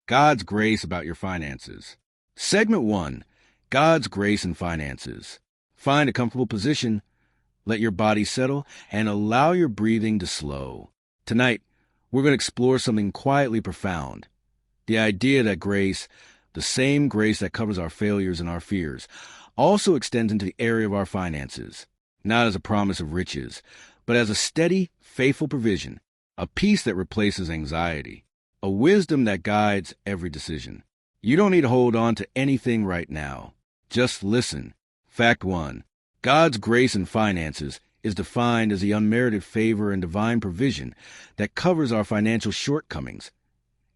God's grace about your finances. Segment 1, God's grace and finances. Find a comfortable position, let your body settle, and allow your breathing to slow. Tonight, we're going to explore something quietly profound. The idea that grace, the same grace that covers our failures and our fears, also extends into the area of our finances, not as a promise of riches, but as a steady, faithful provision, a peace that replaces anxiety, a wisdom that guides every decision. You don't need to hold on to anything right now. Just listen. Fact 1. God's grace and finances is defined as the unmerited favor and divine provision that covers our financial shortcomings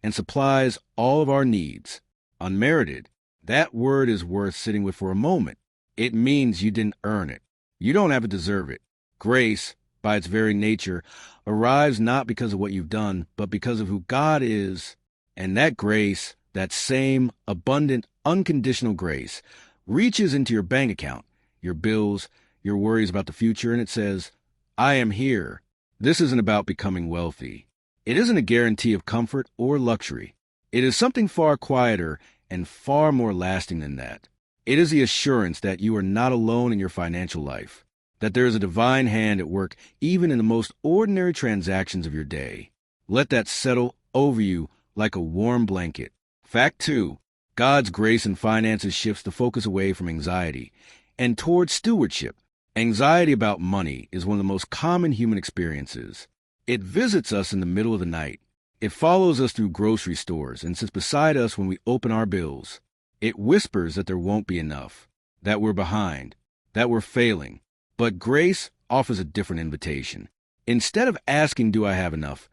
and supplies all of our needs. Unmerited, that word is worth sitting with for a moment. It means you didn't earn it. You don't have to deserve it. Grace, by its very nature, arrives not because of what you've done, but because of who God is. And that grace, that same abundant, unconditional grace, reaches into your bank account, your bills, your worries about the future, and it says, I am here. This isn't about becoming wealthy. It isn't a guarantee of comfort or luxury. It is something far quieter and far more lasting than that. It is the assurance that you are not alone in your financial life, that there is a divine hand at work even in the most ordinary transactions of your day. Let that settle over you like a warm blanket. Fact 2. God's grace and finances shifts the focus away from anxiety and towards stewardship. Anxiety about money is one of the most common human experiences. It visits us in the middle of the night. It follows us through grocery stores and sits beside us when we open our bills. It whispers that there won't be enough, that we're behind, that we're failing. But grace offers a different invitation. Instead of asking, do I have enough?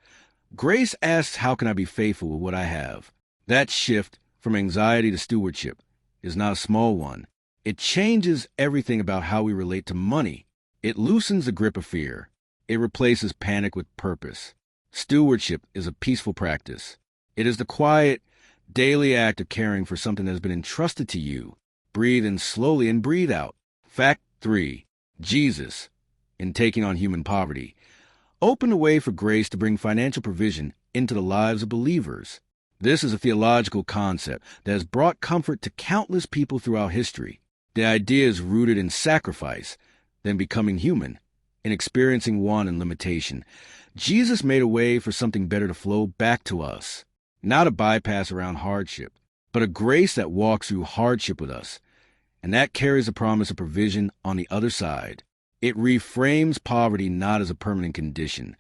Grace asks, how can I be faithful with what I have? That shift from anxiety to stewardship is not a small one. It changes everything about how we relate to money. It loosens the grip of fear. It replaces panic with purpose. Stewardship is a peaceful practice. It is the quiet, daily act of caring for something that has been entrusted to you. Breathe in slowly and breathe out. Fact 3. Jesus, in taking on human poverty, opened a way for grace to bring financial provision into the lives of believers. This is a theological concept that has brought comfort to countless people throughout history. The idea is rooted in sacrifice, then becoming human, in experiencing want and limitation. Jesus made a way for something better to flow back to us, not a bypass around hardship, but a grace that walks through hardship with us, and that carries a promise of provision on the other side. It reframes poverty not as a permanent condition,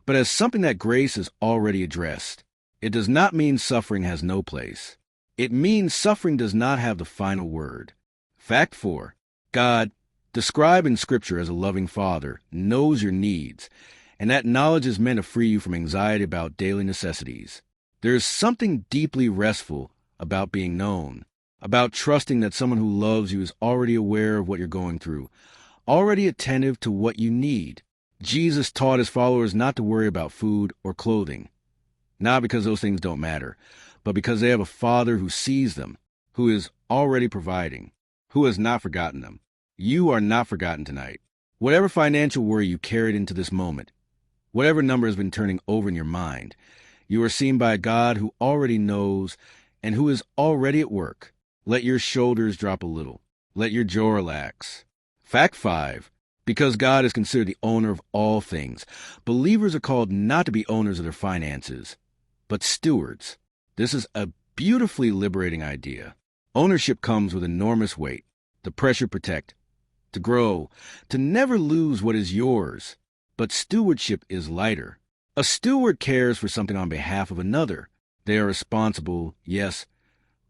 but as something that grace has already addressed. It does not mean suffering has no place. It means suffering does not have the final word. Fact 4. God, described in Scripture as a loving Father, knows your needs, and that knowledge is meant to free you from anxiety about daily necessities. There is something deeply restful about being known, about trusting that someone who loves you is already aware of what you're going through, already attentive to what you need. Jesus taught his followers not to worry about food or clothing, not because those things don't matter, but because they have a Father who sees them, who is already providing, who has not forgotten them. You are not forgotten tonight. Whatever financial worry you carried into this moment, whatever number has been turning over in your mind, you are seen by a God who already knows and who is already at work. Let your shoulders drop a little. Let your jaw relax. Fact 5. Because God is considered the owner of all things, believers are called not to be owners of their finances, but stewards. This is a beautifully liberating idea. Ownership comes with enormous weight, the pressure to protect, to grow, to never lose what is yours. But stewardship is lighter. A steward cares for something on behalf of another. They are responsible, yes,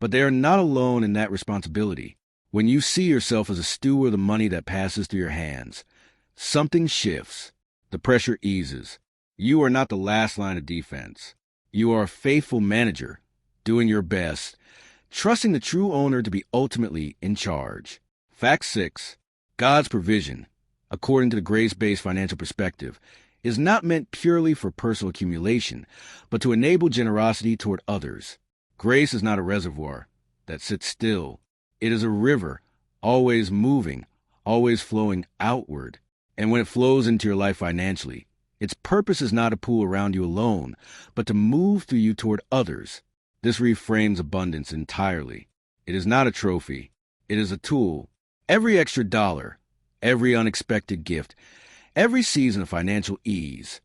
but they are not alone in that responsibility. When you see yourself as a steward of the money that passes through your hands, something shifts. The pressure eases. You are not the last line of defense. You are a faithful manager, doing your best, trusting the true owner to be ultimately in charge. Fact 6. God's provision, according to the grace-based financial perspective, is not meant purely for personal accumulation, but to enable generosity toward others. Grace is not a reservoir that sits still. It is a river, always moving, always flowing outward. And when it flows into your life financially, its purpose is not to pool around you alone, but to move through you toward others. This reframes abundance entirely. It is not a trophy. It is a tool. Every extra dollar, every unexpected gift, every season of financial ease.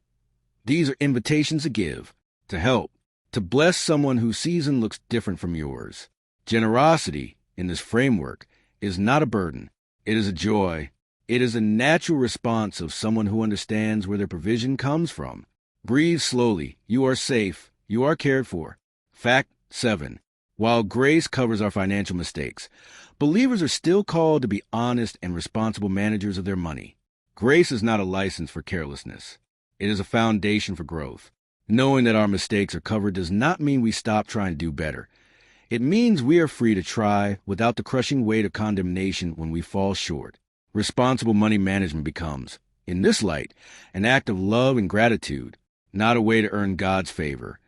These are invitations to give, to help, to bless someone whose season looks different from yours. Generosity, in this framework, is not a burden. It is a joy. It is a natural response of someone who understands where their provision comes from. Breathe slowly. You are safe. You are cared for. Fact 7. While grace covers our financial mistakes, believers are still called to be honest and responsible managers of their money. Grace is not a license for carelessness. It is a foundation for growth. Knowing that our mistakes are covered does not mean we stop trying to do better. It means we are free to try without the crushing weight of condemnation when we fall short. Responsible money management becomes, in this light, an act of love and gratitude, not a way to earn God's favor,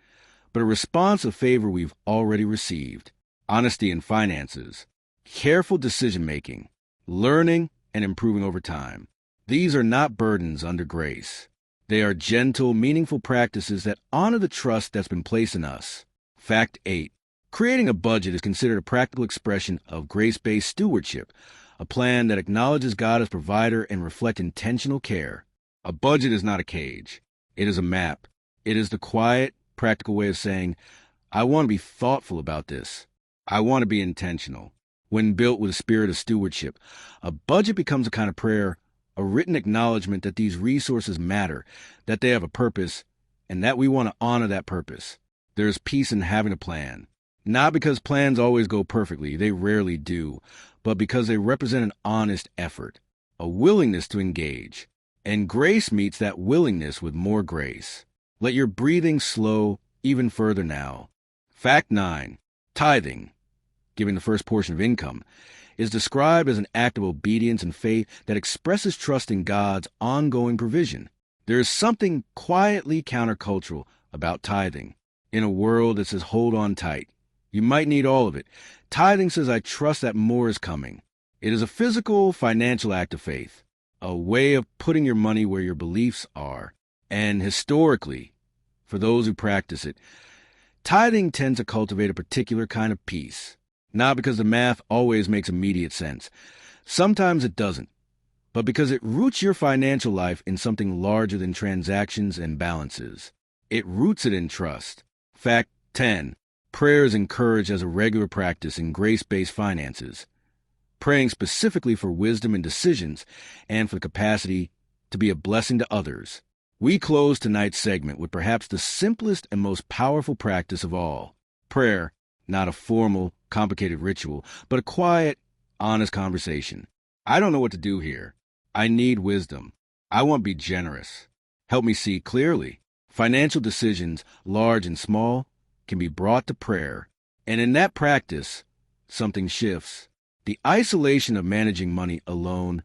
but a response of favor we've already received. Honesty in finances, careful decision-making, learning and improving over time. These are not burdens under grace. They are gentle, meaningful practices that honor the trust that's been placed in us. Fact 8. Creating a budget is considered a practical expression of grace-based stewardship, a plan that acknowledges God as provider and reflects intentional care. A budget is not a cage. It is a map. It is the quiet, practical way of saying, I want to be thoughtful about this. I want to be intentional. When built with a spirit of stewardship, a budget becomes a kind of prayer, a written acknowledgement that these resources matter, that they have a purpose, and that we want to honor that purpose. There is peace in having a plan. Not because plans always go perfectly, they rarely do, but because they represent an honest effort, a willingness to engage. And grace meets that willingness with more grace. Let your breathing slow even further now. Fact 9. Tithing, giving the first portion of income, is described as an act of obedience and faith that expresses trust in God's ongoing provision. There is something quietly countercultural about tithing. In a world that says hold on tight, you might need all of it, tithing says I trust that more is coming. It is a physical, financial act of faith, a way of putting your money where your beliefs are. And historically, for those who practice it, tithing tends to cultivate a particular kind of peace. Not because the math always makes immediate sense. Sometimes it doesn't. But because it roots your financial life in something larger than transactions and balances. It roots it in trust. Fact 10. Prayer is encouraged as a regular practice in grace-based finances. Praying specifically for wisdom in decisions and for the capacity to be a blessing to others. We close tonight's segment with perhaps the simplest and most powerful practice of all. Prayer, not a formal, complicated ritual, but a quiet, honest conversation. I don't know what to do here. I need wisdom. I want to be generous. Help me see clearly. Financial decisions, large and small, can be brought to prayer. And in that practice, something shifts. The isolation of managing money alone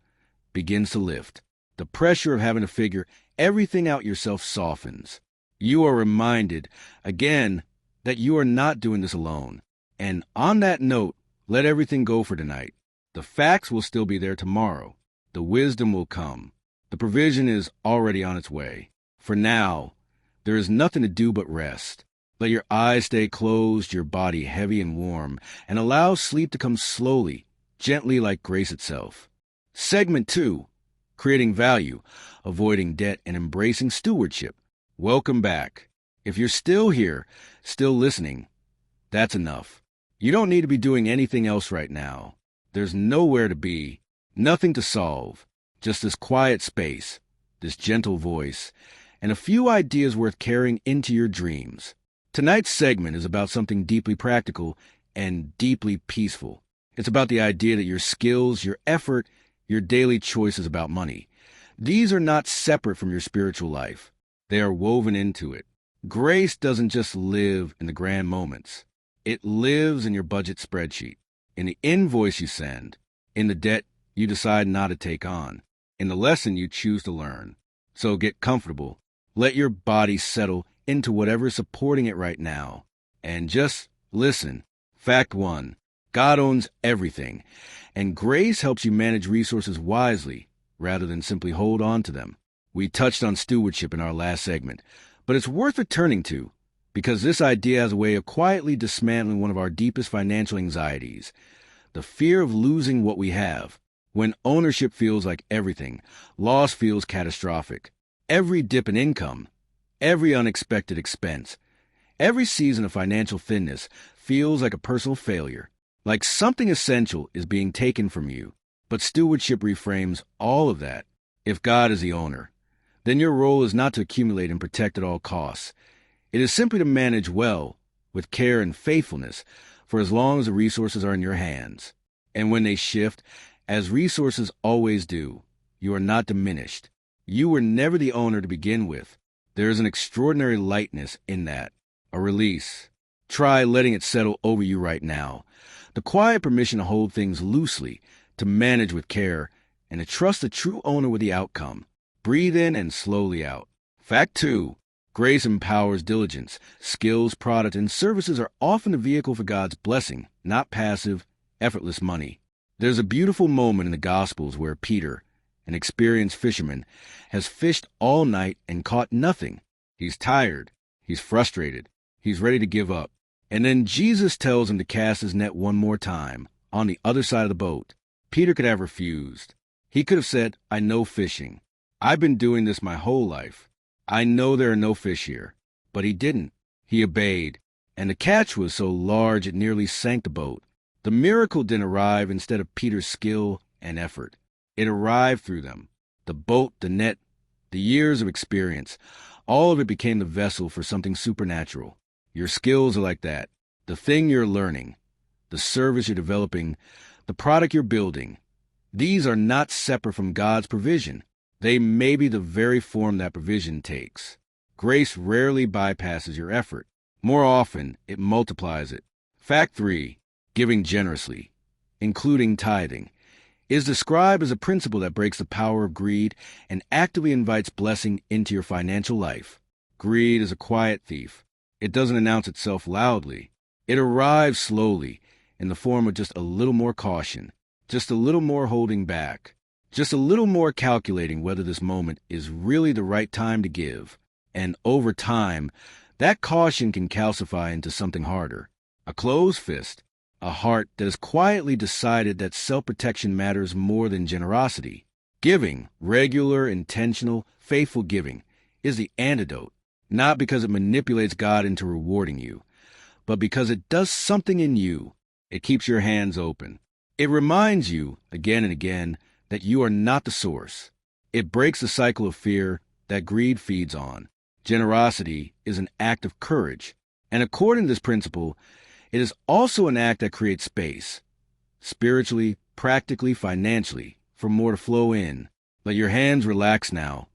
begins to lift. The pressure of having to figure everything out yourself softens. You are reminded, again, that you are not doing this alone. And on that note, let everything go for tonight. The facts will still be there tomorrow. The wisdom will come. The provision is already on its way. For now, there is nothing to do but rest. Let your eyes stay closed, your body heavy and warm, and allow sleep to come slowly, gently like grace itself. Segment 2, Creating Value, Avoiding Debt, and Embracing Stewardship. Welcome back. If you're still here, still listening, that's enough. You don't need to be doing anything else right now. There's nowhere to be, nothing to solve, just this quiet space, this gentle voice, and a few ideas worth carrying into your dreams. Tonight's segment is about something deeply practical and deeply peaceful. It's about the idea that your skills, your effort, your daily choices about money, these are not separate from your spiritual life. They are woven into it. Grace doesn't just live in the grand moments. It lives in your budget spreadsheet, in the invoice you send, in the debt you decide not to take on, in the lesson you choose to learn. So get comfortable. Let your body settle into whatever is supporting it right now. And just listen. Fact 1. God owns everything, and grace helps you manage resources wisely rather than simply hold on to them. We touched on stewardship in our last segment, but it's worth returning to because this idea has a way of quietly dismantling one of our deepest financial anxieties, the fear of losing what we have. When ownership feels like everything, loss feels catastrophic. Every dip in income, every unexpected expense, every season of financial thinness feels like a personal failure, like something essential is being taken from you. But stewardship reframes all of that. If God is the owner, then your role is not to accumulate and protect at all costs. It is simply to manage well, with care and faithfulness, for as long as the resources are in your hands. And when they shift, as resources always do, you are not diminished. You were never the owner to begin with. There is an extraordinary lightness in that, a release. Try letting it settle over you right now. The quiet permission to hold things loosely, to manage with care, and to trust the true owner with the outcome. Breathe in and slowly out. Fact 2. Grace empowers diligence. Skills, product, and services are often the vehicle for God's blessing, not passive, effortless money. There's a beautiful moment in the Gospels where Peter, an experienced fisherman, has fished all night and caught nothing. He's tired. He's frustrated. He's ready to give up. And then Jesus tells him to cast his net one more time, on the other side of the boat. Peter could have refused. He could have said, I know fishing. I've been doing this my whole life. I know there are no fish here. But he didn't. He obeyed. And the catch was so large it nearly sank the boat. The miracle didn't arrive instead of Peter's skill and effort. It arrived through them. The boat, the net, the years of experience, all of it became the vessel for something supernatural. Your skills are like that. The thing you're learning, the service you're developing, the product you're building. These are not separate from God's provision. They may be the very form that provision takes. Grace rarely bypasses your effort. More often, it multiplies it. Fact 3. Giving generously, including tithing, is described as a principle that breaks the power of greed and actively invites blessing into your financial life. Greed is a quiet thief. It doesn't announce itself loudly. It arrives slowly, in the form of just a little more caution, just a little more holding back, just a little more calculating whether this moment is really the right time to give. And over time, that caution can calcify into something harder. A closed fist, a heart that has quietly decided that self-protection matters more than generosity. Giving, regular, intentional, faithful giving, is the antidote, not because it manipulates God into rewarding you, but because it does something in you. It keeps your hands open. It reminds you, again and again, that you are not the source. It breaks the cycle of fear that greed feeds on. Generosity is an act of courage, and according to this principle, it is also an act that creates space, spiritually, practically, financially, for more to flow in. Let your hands relax now,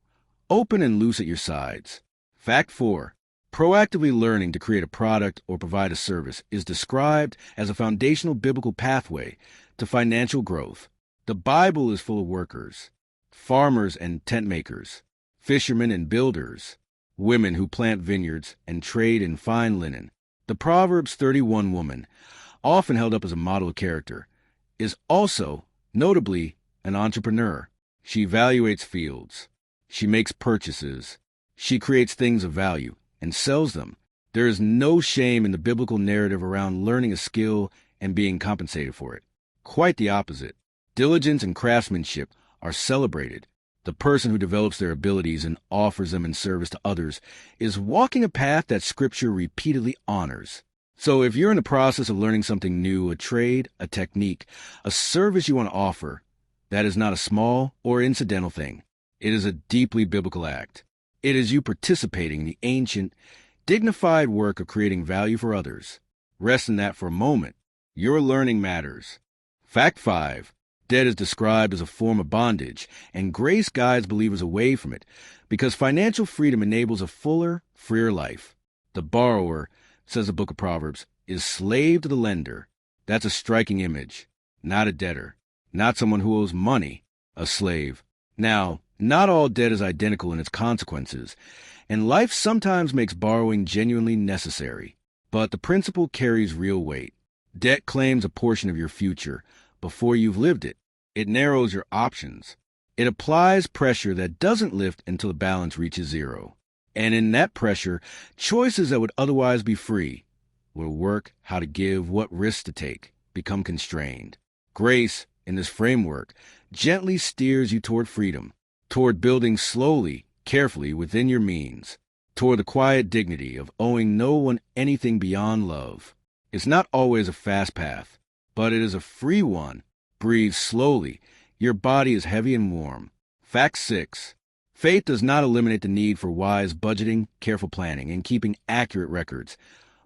open and loose at your sides. Fact 4. Proactively learning to create a product or provide a service is described as a foundational biblical pathway to financial growth. The Bible is full of workers, farmers and tent makers, fishermen and builders, women who plant vineyards and trade in fine linen. The Proverbs 31 woman, often held up as a model character, is also, notably, an entrepreneur. She evaluates fields. She makes purchases. She creates things of value and sells them. There is no shame in the biblical narrative around learning a skill and being compensated for it. Quite the opposite. Diligence and craftsmanship are celebrated. The person who develops their abilities and offers them in service to others is walking a path that Scripture repeatedly honors. So if you're in the process of learning something new, a trade, a technique, a service you want to offer, that is not a small or incidental thing. It is a deeply biblical act. It is you participating in the ancient, dignified work of creating value for others. Rest in that for a moment. Your learning matters. Fact 5. Debt is described as a form of bondage, and grace guides believers away from it, because financial freedom enables a fuller, freer life. The borrower, says the book of Proverbs, is slave to the lender. That's a striking image. Not a debtor. Not someone who owes money. A slave. Now, not all debt is identical in its consequences, and life sometimes makes borrowing genuinely necessary. But the principle carries real weight. Debt claims a portion of your future before you've lived it. It narrows your options. It applies pressure that doesn't lift until the balance reaches zero. And in that pressure, choices that would otherwise be free, where to work, how to give, what risks to take, become constrained. Grace, in this framework, gently steers you toward freedom, toward building slowly, carefully within your means, toward the quiet dignity of owing no one anything beyond love. It's not always a fast path, but it is a free one. Breathe slowly. Your body is heavy and warm. Fact 6. Faith does not eliminate the need for wise budgeting, careful planning, and keeping accurate records.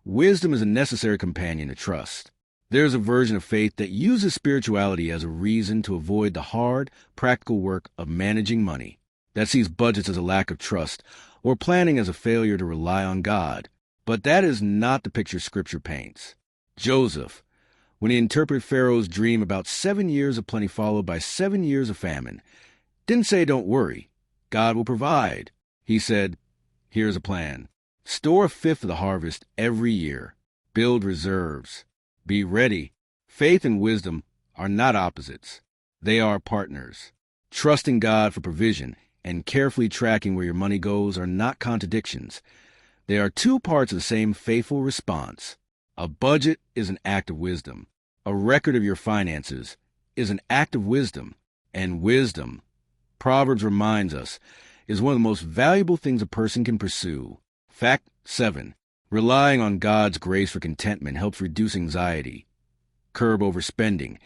Wisdom is a necessary companion to trust. There's a version of faith that uses spirituality as a reason to avoid the hard, practical work of managing money, that sees budgets as a lack of trust or planning as a failure to rely on God. But that is not the picture Scripture paints. Joseph, when he interpreted Pharaoh's dream about 7 years of plenty followed by 7 years of famine, didn't say, "Don't worry, God will provide." He said, "Here's a plan. Store a fifth of the harvest every year. Build reserves. Be ready." Faith and wisdom are not opposites. They are partners. Trusting God for provision and carefully tracking where your money goes are not contradictions. They are two parts of the same faithful response. A budget is an act of wisdom. A record of your finances is an act of wisdom. And wisdom, Proverbs reminds us, is one of the most valuable things a person can pursue. Fact 7. Relying on God's grace for contentment helps reduce anxiety, curb overspending,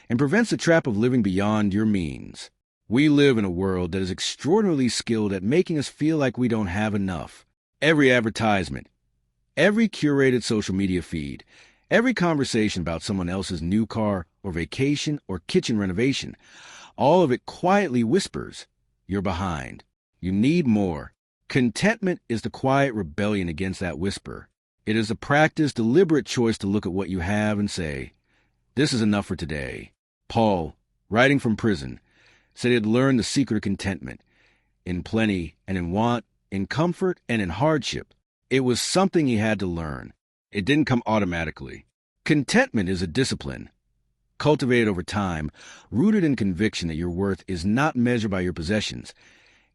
and prevents the trap of living beyond your means. We live in a world that is extraordinarily skilled at making us feel like we don't have enough. Every advertisement, every curated social media feed, every conversation about someone else's new car or vacation or kitchen renovation, all of it quietly whispers, "You're behind. You need more." Contentment is the quiet rebellion against that whisper. It is a practiced, deliberate choice to look at what you have and say, "This is enough for today." Paul, writing from prison, said he had learned the secret of contentment, in plenty and in want, in comfort and in hardship. It was something he had to learn. It didn't come automatically. Contentment is a discipline, cultivated over time, rooted in conviction that your worth is not measured by your possessions,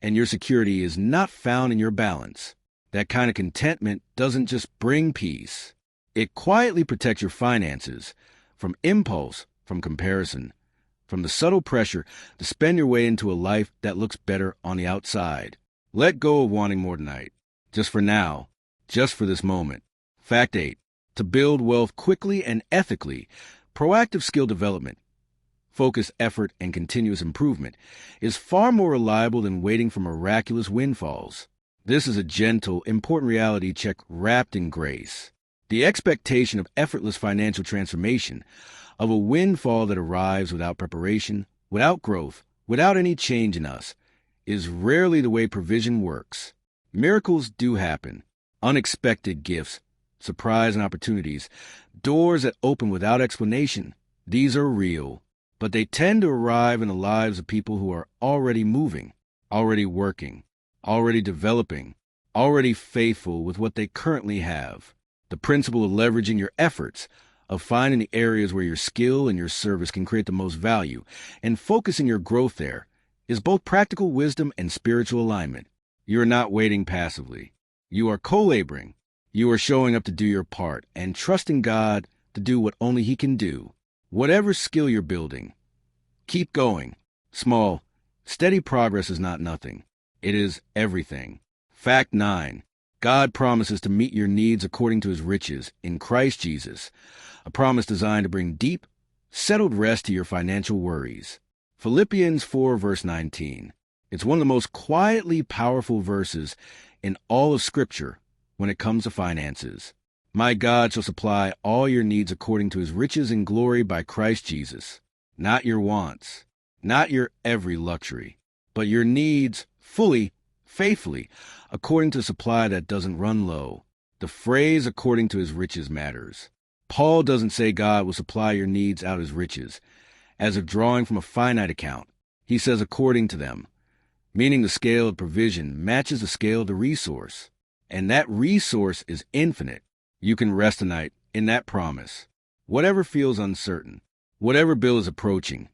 and your security is not found in your balance. That kind of contentment doesn't just bring peace. It quietly protects your finances from impulse, from comparison, from the subtle pressure to spend your way into a life that looks better on the outside. Let go of wanting more tonight, just for now, just for this moment. Fact 8. To build wealth quickly and ethically, proactive skill development, focused effort, and continuous improvement is far more reliable than waiting for miraculous windfalls. This is a gentle, important reality check wrapped in grace. The expectation of effortless financial transformation, of a windfall that arrives without preparation, without growth, without any change in us, is rarely the way provision works. Miracles do happen. Unexpected gifts, surprise and opportunities, doors that open without explanation. These are real, but they tend to arrive in the lives of people who are already moving, already working, already developing, already faithful with what they currently have. The principle of leveraging your efforts, of finding the areas where your skill and your service can create the most value, and focusing your growth there, is both practical wisdom and spiritual alignment. You are not waiting passively. You are co-laboring. You are showing up to do your part and trusting God to do what only He can do. Whatever skill you're building, keep going. Small, steady progress is not nothing. It is everything. Fact 9. God promises to meet your needs according to His riches in Christ Jesus, a promise designed to bring deep, settled rest to your financial worries. Philippians 4 verse 19. It's one of the most quietly powerful verses in all of Scripture when it comes to finances. My God shall supply all your needs according to His riches in glory by Christ Jesus. Not your wants, not your every luxury, but your needs fully, faithfully, according to supply that doesn't run low. The phrase according to His riches matters. Paul doesn't say God will supply your needs out of His riches, as if drawing from a finite account. He says according to them, meaning the scale of provision matches the scale of the resource. And that resource is infinite. You can rest tonight in that promise. Whatever feels uncertain, whatever bill is approaching,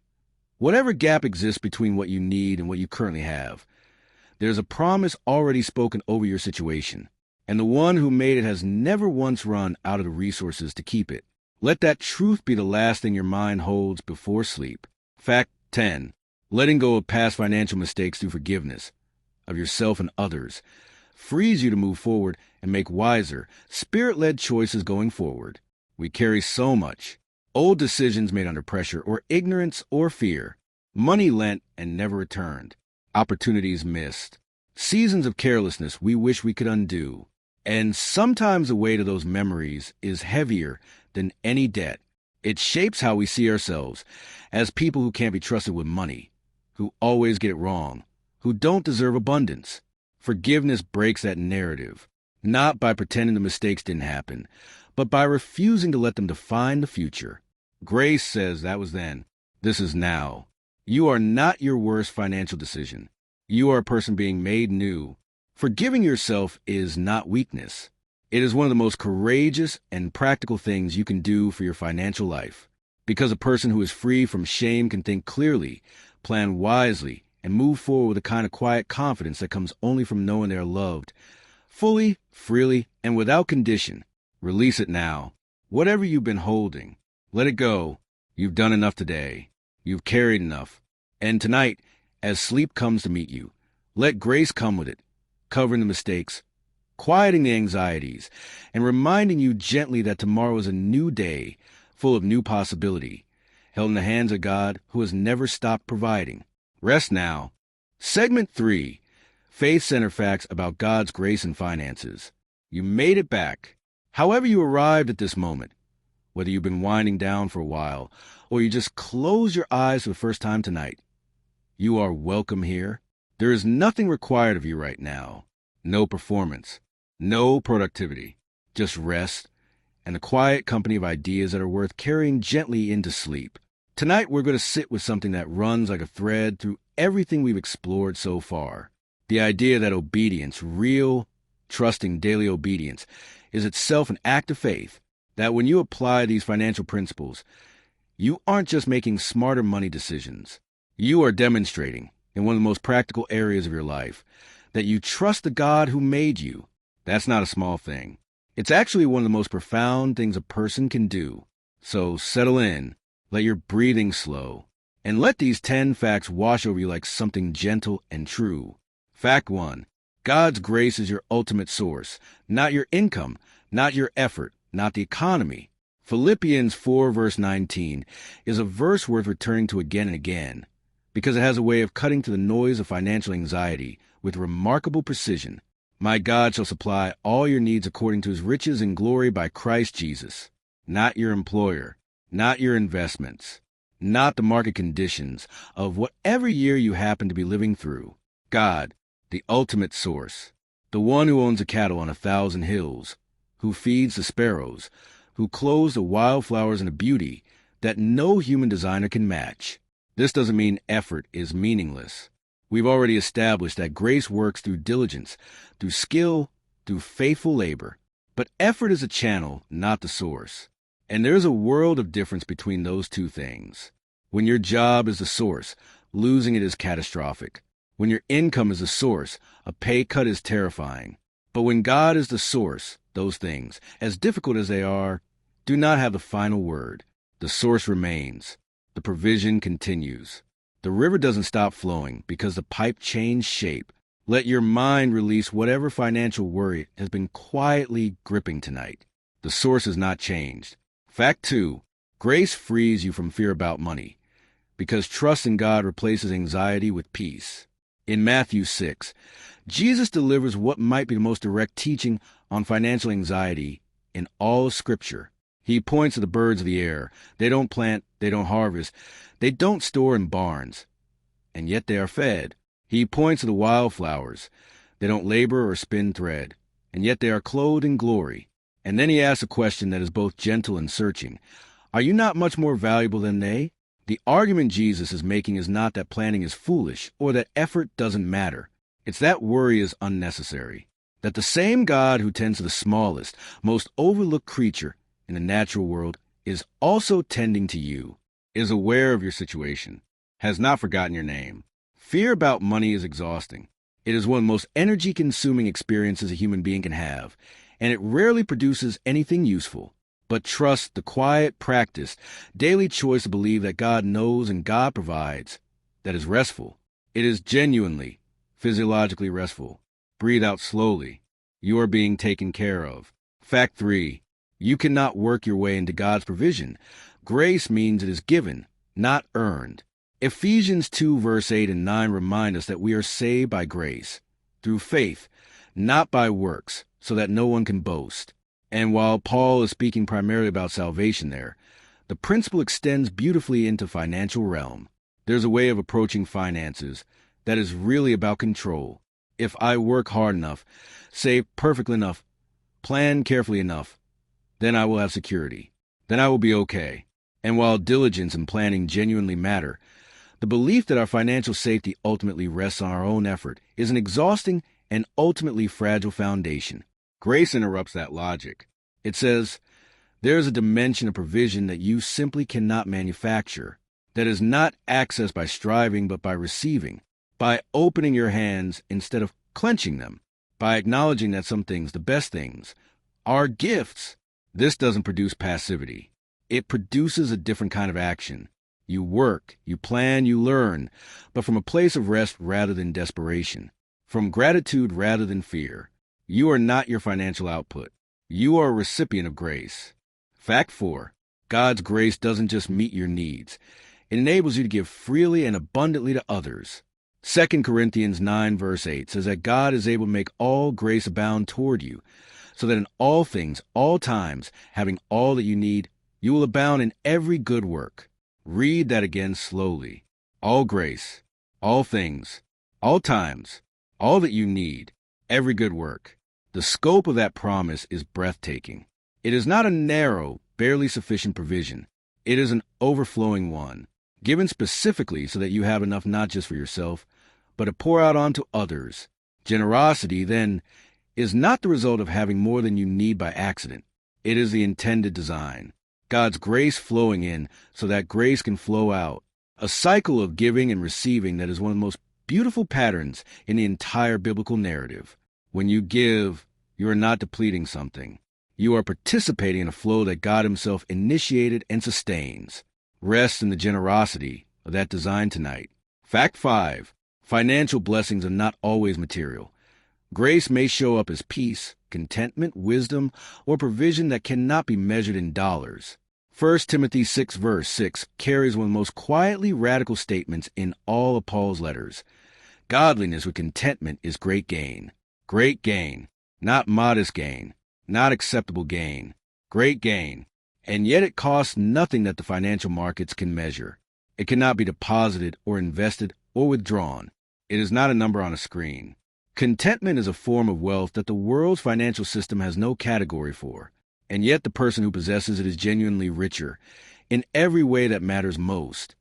whatever gap exists between what you need and what you currently have, There's a promise already spoken over your situation, and the one who made it has never once run out of the resources to keep it. Let that truth be the last thing your mind holds before sleep. Fact 10. Letting go of past financial mistakes through forgiveness of yourself and others frees you to move forward and make wiser, spirit-led choices going forward. We carry so much. Old decisions made under pressure or ignorance or fear. Money lent and never returned. Opportunities missed. Seasons of carelessness we wish we could undo. And sometimes the weight of those memories is heavier than any debt. It shapes how we see ourselves as people who can't be trusted with money, who always get it wrong, who don't deserve abundance. Forgiveness breaks that narrative, not by pretending the mistakes didn't happen, but by refusing to let them define the future. Grace says that was then. This is now. You are not your worst financial decision. You are a person being made new. Forgiving yourself is not weakness. It is one of the most courageous and practical things you can do for your financial life. Because a person who is free from shame can think clearly, plan wisely, and move forward with a kind of quiet confidence that comes only from knowing they are loved. Fully, freely, and without condition. Release it now. Whatever you've been holding, let it go. You've done enough today. You've carried enough. And tonight, as sleep comes to meet you, let grace come with it, covering the mistakes, quieting the anxieties, and reminding you gently that tomorrow is a new day, full of new possibility, held in the hands of God who has never stopped providing. Rest now. Segment 3. Faith-centered facts about God's grace and finances. You made it back. However you arrived at this moment, whether you've been winding down for a while or you just close your eyes for the first time tonight, you are welcome here. There is nothing required of you right now. No performance, no productivity, just rest and the quiet company of ideas that are worth carrying gently into sleep. Tonight we're going to sit with something that runs like a thread through everything we've explored so far. The idea that obedience, real, trusting daily obedience, is itself an act of faith. That when you apply these financial principles, you aren't just making smarter money decisions. You are demonstrating, in one of the most practical areas of your life, that you trust the God who made you. That's not a small thing. It's actually one of the most profound things a person can do. So settle in, let your breathing slow, and let these 10 facts wash over you like something gentle and true. Fact 1. God's grace is your ultimate source, not your income, not your effort, not the economy. Philippians 4 verse 19 is a verse worth returning to again and again, because it has a way of cutting to the noise of financial anxiety with remarkable precision. My God shall supply all your needs according to his riches and glory by Christ Jesus. Not your employer, not your investments, not the market conditions of whatever year you happen to be living through. God, the ultimate source, the one who owns the cattle on 1,000 hills, who feeds the sparrows, who clothes the wildflowers in a beauty that no human designer can match. This doesn't mean effort is meaningless. We've already established that grace works through diligence, through skill, through faithful labor. But effort is a channel, not the source. And there's a world of difference between those two things. When your job is the source, losing it is catastrophic. When your income is the source, a pay cut is terrifying. But when God is the source, those things, as difficult as they are, do not have the final word. The source remains. The provision continues. The river doesn't stop flowing because the pipe changed shape. Let your mind release whatever financial worry has been quietly gripping tonight. The source has not changed. Fact 2. Grace frees you from fear about money, because trust in God replaces anxiety with peace. In Matthew 6, Jesus delivers what might be the most direct teaching on financial anxiety in all of Scripture. He points to the birds of the air. They don't plant, they don't harvest, they don't store in barns, and yet they are fed. He points to the wildflowers. They don't labor or spin thread, and yet they are clothed in glory. And then he asks a question that is both gentle and searching. Are you not much more valuable than they? The argument Jesus is making is not that planning is foolish or that effort doesn't matter. It's that worry is unnecessary. That the same God who tends to the smallest, most overlooked creature in the natural world is also tending to you, is aware of your situation, has not forgotten your name. Fear about money is exhausting. It is one of the most energy-consuming experiences a human being can have, and it rarely produces anything useful. But trust the quiet, practiced, daily choice to believe that God knows and God provides, that is restful. It is genuinely, physiologically restful. Breathe out slowly. You are being taken care of. Fact 3. You cannot work your way into God's provision. Grace means it is given, not earned. Ephesians 2 verse 8 and 9 remind us that we are saved by grace, through faith, not by works, so that no one can boast. And while Paul is speaking primarily about salvation there, the principle extends beautifully into financial realm. There's a way of approaching finances that is really about control. If I work hard enough, save perfectly enough, plan carefully enough, then I will have security. Then I will be okay. And while diligence and planning genuinely matter, the belief that our financial safety ultimately rests on our own effort is an exhausting and ultimately fragile foundation. Grace interrupts that logic. It says, there is a dimension of provision that you simply cannot manufacture, that is not accessed by striving but by receiving, by opening your hands instead of clenching them, by acknowledging that some things, the best things, are gifts. This doesn't produce passivity. It produces a different kind of action. You work, you plan, you learn, but from a place of rest rather than desperation, from gratitude rather than fear. You are not your financial output. You are a recipient of grace. Fact 4. God's grace doesn't just meet your needs. It enables you to give freely and abundantly to others. 2 Corinthians 9 verse 8 says that God is able to make all grace abound toward you, so that in all things, all times, having all that you need, you will abound in every good work. Read that again slowly. All grace, all things, all times, all that you need, every good work. The scope of that promise is breathtaking. It is not a narrow, barely sufficient provision. It is an overflowing one, given specifically so that you have enough not just for yourself, but to pour out onto others. Generosity, then, is not the result of having more than you need by accident. It is the intended design. God's grace flowing in so that grace can flow out. A cycle of giving and receiving that is one of the most beautiful patterns in the entire biblical narrative. When you give, you are not depleting something. You are participating in a flow that God Himself initiated and sustains. Rest in the generosity of that design tonight. Fact 5. Financial blessings are not always material. Grace may show up as peace, contentment, wisdom, or provision that cannot be measured in dollars. 1 Timothy 6 verse 6 carries one of the most quietly radical statements in all of Paul's letters. Godliness with contentment is great gain. Great gain. Not modest gain. Not acceptable gain. Great gain. And yet it costs nothing that the financial markets can measure. It cannot be deposited or invested or withdrawn. It is not a number on a screen. Contentment is a form of wealth that the world's financial system has no category for, and yet the person who possesses it is genuinely richer, in every way that matters most,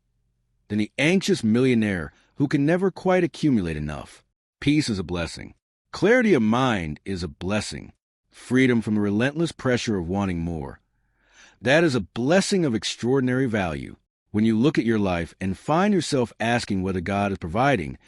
than the anxious millionaire who can never quite accumulate enough. Peace is a blessing. Clarity of mind is a blessing. Freedom from the relentless pressure of wanting more. That is a blessing of extraordinary value. When you look at your life and find yourself asking whether God is providing,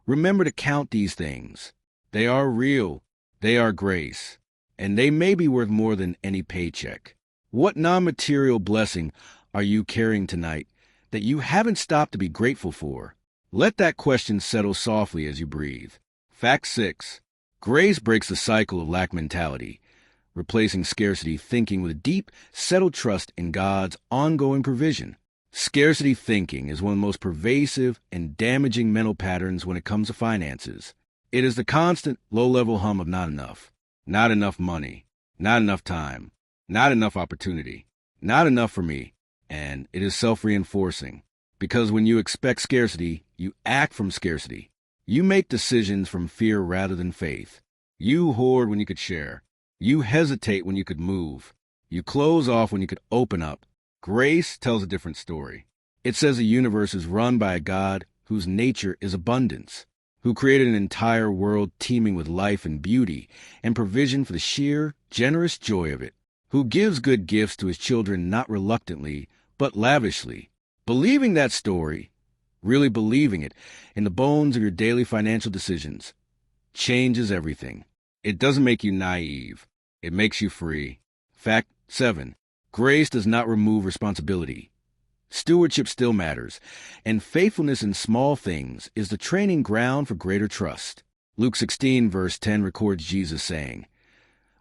remember to count these things. They are real. They are grace. And they may be worth more than any paycheck. What non-material blessing are you carrying tonight that you haven't stopped to be grateful for? Let that question settle softly as you breathe. Fact 6. Grace breaks the cycle of lack mentality, replacing scarcity thinking with deep, settled trust in God's ongoing provision. Scarcity thinking is one of the most pervasive and damaging mental patterns when it comes to finances. It is the constant, low-level hum of not enough money, not enough time, not enough opportunity, not enough for me, and it is self-reinforcing. Because when you expect scarcity, you act from scarcity. You make decisions from fear rather than faith. You hoard when you could share. You hesitate when you could move. You close off when you could open up. Grace tells a different story. It says the universe is run by a God whose nature is abundance, who created an entire world teeming with life and beauty and provision for the sheer, generous joy of it, who gives good gifts to His children not reluctantly, but lavishly. Believing that story, really believing it, in the bones of your daily financial decisions, changes everything. It doesn't make you naive. It makes you free. Fact 7. Grace does not remove responsibility. Stewardship still matters, and faithfulness in small things is the training ground for greater trust. Luke 16, verse 10 records Jesus saying,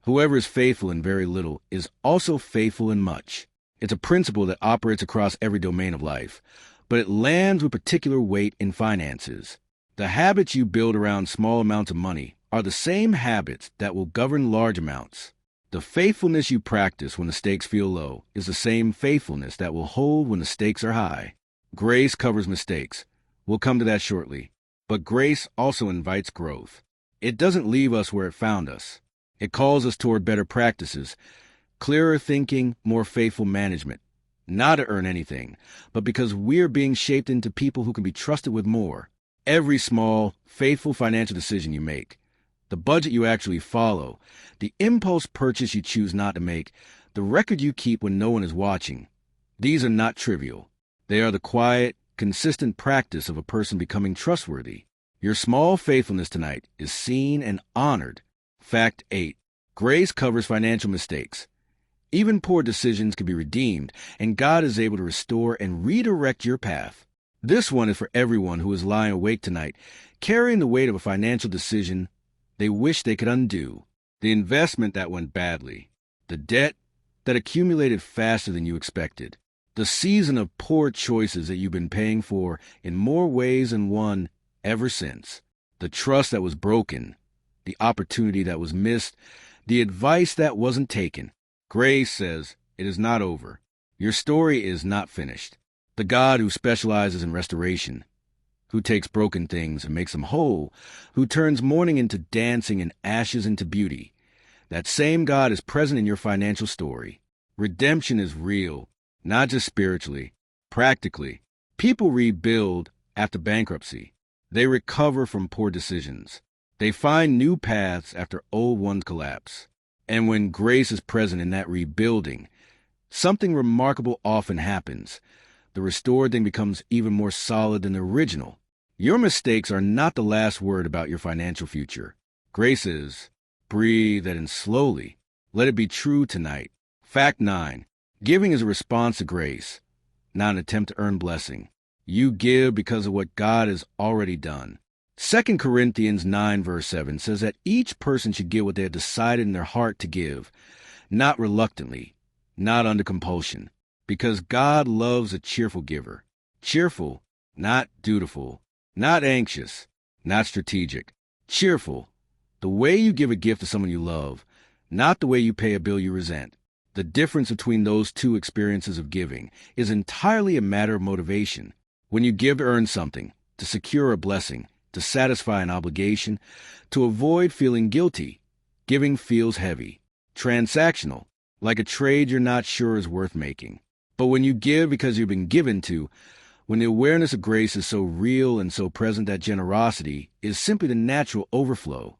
"Whoever is faithful in very little is also faithful in much." It's a principle that operates across every domain of life, but it lands with particular weight in finances. The habits you build around small amounts of money are the same habits that will govern large amounts. The faithfulness you practice when the stakes feel low is the same faithfulness that will hold when the stakes are high. Grace covers mistakes. We'll come to that shortly. But grace also invites growth. It doesn't leave us where it found us. It calls us toward better practices, clearer thinking, more faithful management. Not to earn anything, but because we're being shaped into people who can be trusted with more. Every small, faithful financial decision you make, the budget you actually follow, the impulse purchase you choose not to make, the record you keep when no one is watching, these are not trivial. They are the quiet, consistent practice of a person becoming trustworthy. Your small faithfulness tonight is seen and honored. Fact 8. Grace covers financial mistakes. Even poor decisions can be redeemed, and God is able to restore and redirect your path. This one is for everyone who is lying awake tonight, carrying the weight of a financial decision they wish they could undo. The investment that went badly. The debt that accumulated faster than you expected. The season of poor choices that you've been paying for in more ways than one ever since. The trust that was broken. The opportunity that was missed. The advice that wasn't taken. Grace says it is not over. Your story is not finished. The God who specializes in restoration, who takes broken things and makes them whole, who turns mourning into dancing and ashes into beauty. That same God is present in your financial story. Redemption is real, not just spiritually, practically. People rebuild after bankruptcy. They recover from poor decisions. They find new paths after old ones collapse. And when grace is present in that rebuilding, something remarkable often happens. The restored thing becomes even more solid than the original. Your mistakes are not the last word about your financial future. Grace is. Breathe that in slowly. Let it be true tonight. Fact 9. Giving is a response to grace, not an attempt to earn blessing. You give because of what God has already done. 2 Corinthians 9 verse 7 says that each person should give what they have decided in their heart to give, not reluctantly, not under compulsion. Because God loves a cheerful giver. Cheerful, not dutiful, not anxious, not strategic. Cheerful, the way you give a gift to someone you love, not the way you pay a bill you resent. The difference between those two experiences of giving is entirely a matter of motivation. When you give to earn something, to secure a blessing, to satisfy an obligation, to avoid feeling guilty, giving feels heavy, transactional, like a trade you're not sure is worth making. But when you give because you've been given to, when the awareness of grace is so real and so present that generosity is simply the natural overflow,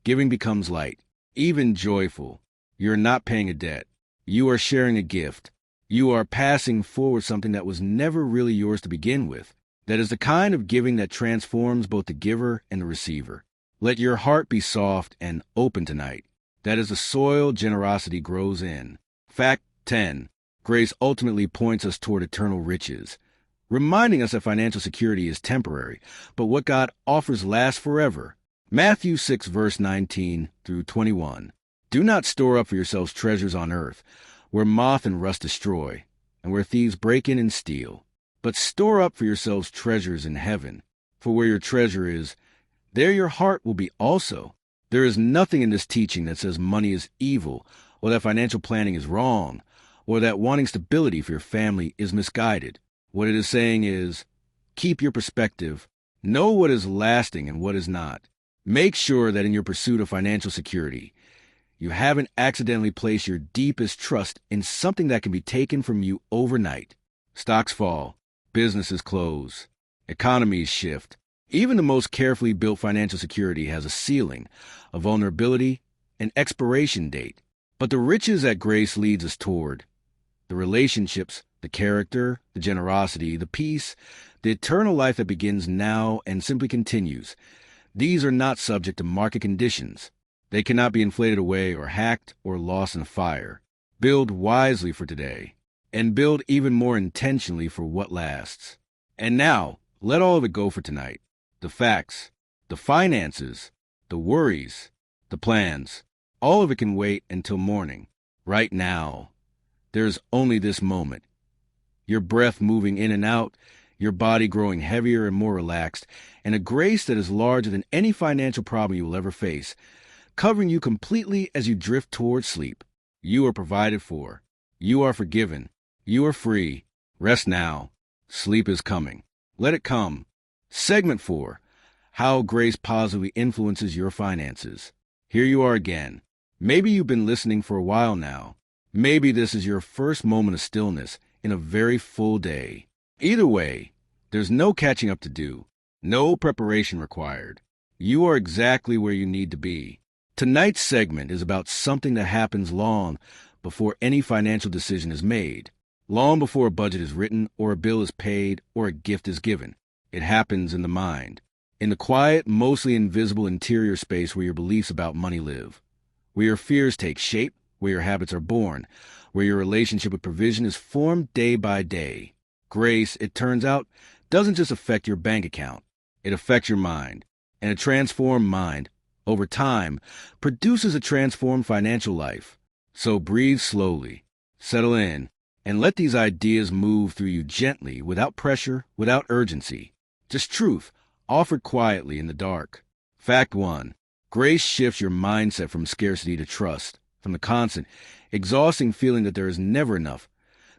giving becomes light, even joyful. You're not paying a debt. You are sharing a gift. You are passing forward something that was never really yours to begin with. That is the kind of giving that transforms both the giver and the receiver. Let your heart be soft and open tonight. That is the soil generosity grows in. Fact 10. Grace ultimately points us toward eternal riches, reminding us that financial security is temporary, but what God offers lasts forever. Matthew 6 verse 19 through 21. Do not store up for yourselves treasures on earth, where moth and rust destroy, and where thieves break in and steal. But store up for yourselves treasures in heaven, for where your treasure is, there your heart will be also. There is nothing in this teaching that says money is evil, or that financial planning is wrong, or that wanting stability for your family is misguided. What it is saying is, keep your perspective, know what is lasting and what is not. Make sure that in your pursuit of financial security, you haven't accidentally placed your deepest trust in something that can be taken from you overnight. Stocks fall, businesses close, economies shift. Even the most carefully built financial security has a ceiling, a vulnerability, an expiration date. But the riches that grace leads us toward, the relationships, the character, the generosity, the peace, the eternal life that begins now and simply continues, These are not subject to market conditions. They cannot be inflated away or hacked or lost in a fire. Build wisely for today, and build even more intentionally for what lasts. And now, let all of it go for tonight. The facts, the finances, the worries, the plans, all of it can wait until morning. Right now, there's only this moment. Your breath moving in and out, your body growing heavier and more relaxed, and a grace that is larger than any financial problem you will ever face, covering you completely as you drift towards sleep. You are provided for. You are forgiven. You are free. Rest now. Sleep is coming. Let it come. Segment 4. How grace positively influences your finances. Here you are again. Maybe you've been listening for a while now. Maybe this is your first moment of stillness in a very full day. Either way, there's no catching up to do, no preparation required. You are exactly where you need to be. Tonight's segment is about something that happens long before any financial decision is made, long before a budget is written or a bill is paid or a gift is given. It happens in the mind, in the quiet, mostly invisible interior space where your beliefs about money live, where your fears take shape, where your habits are born, where your relationship with provision is formed day by day. Grace, it turns out, doesn't just affect your bank account. It affects your mind. And a transformed mind, over time, produces a transformed financial life. So breathe slowly, settle in, and let these ideas move through you gently, without pressure, without urgency. Just truth, offered quietly in the dark. Fact 1. Grace shifts your mindset from scarcity to trust, from the constant, exhausting feeling that there is never enough,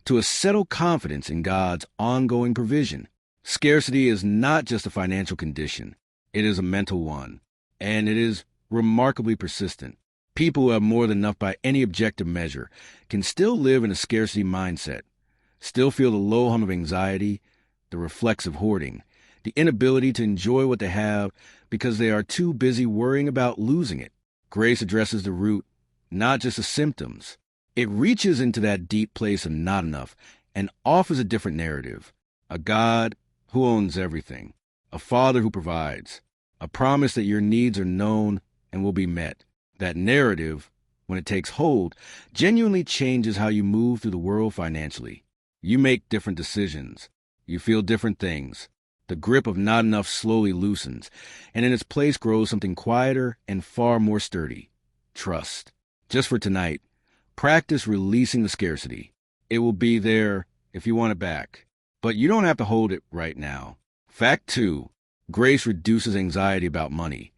to a settled confidence in God's ongoing provision. Scarcity is not just a financial condition. It is a mental one, and it is remarkably persistent. People who have more than enough by any objective measure can still live in a scarcity mindset, still feel the low hum of anxiety, the reflexive hoarding, the inability to enjoy what they have because they are too busy worrying about losing it. Grace addresses the root, not just the symptoms. It reaches into that deep place of not enough and offers a different narrative. A God who owns everything. A Father who provides. A promise that your needs are known and will be met. That narrative, when it takes hold, genuinely changes how you move through the world financially. You make different decisions. You feel different things. The grip of not enough slowly loosens, and in its place grows something quieter and far more sturdy. Trust. Just for tonight, practice releasing the scarcity. It will be there if you want it back, but you don't have to hold it right now. Fact 2. Grace reduces anxiety about money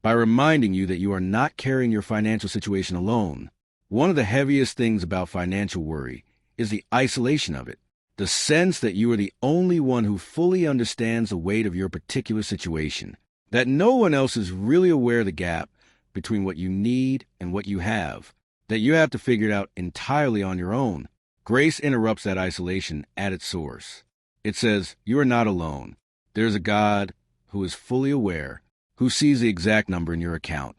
by reminding you that you are not carrying your financial situation alone. One of the heaviest things about financial worry is the isolation of it, the sense that you are the only one who fully understands the weight of your particular situation, that no one else is really aware of the gap between what you need and what you have, that you have to figure it out entirely on your own. Grace interrupts that isolation at its source. It says, you are not alone. There's a God who is fully aware, who sees the exact number in your account,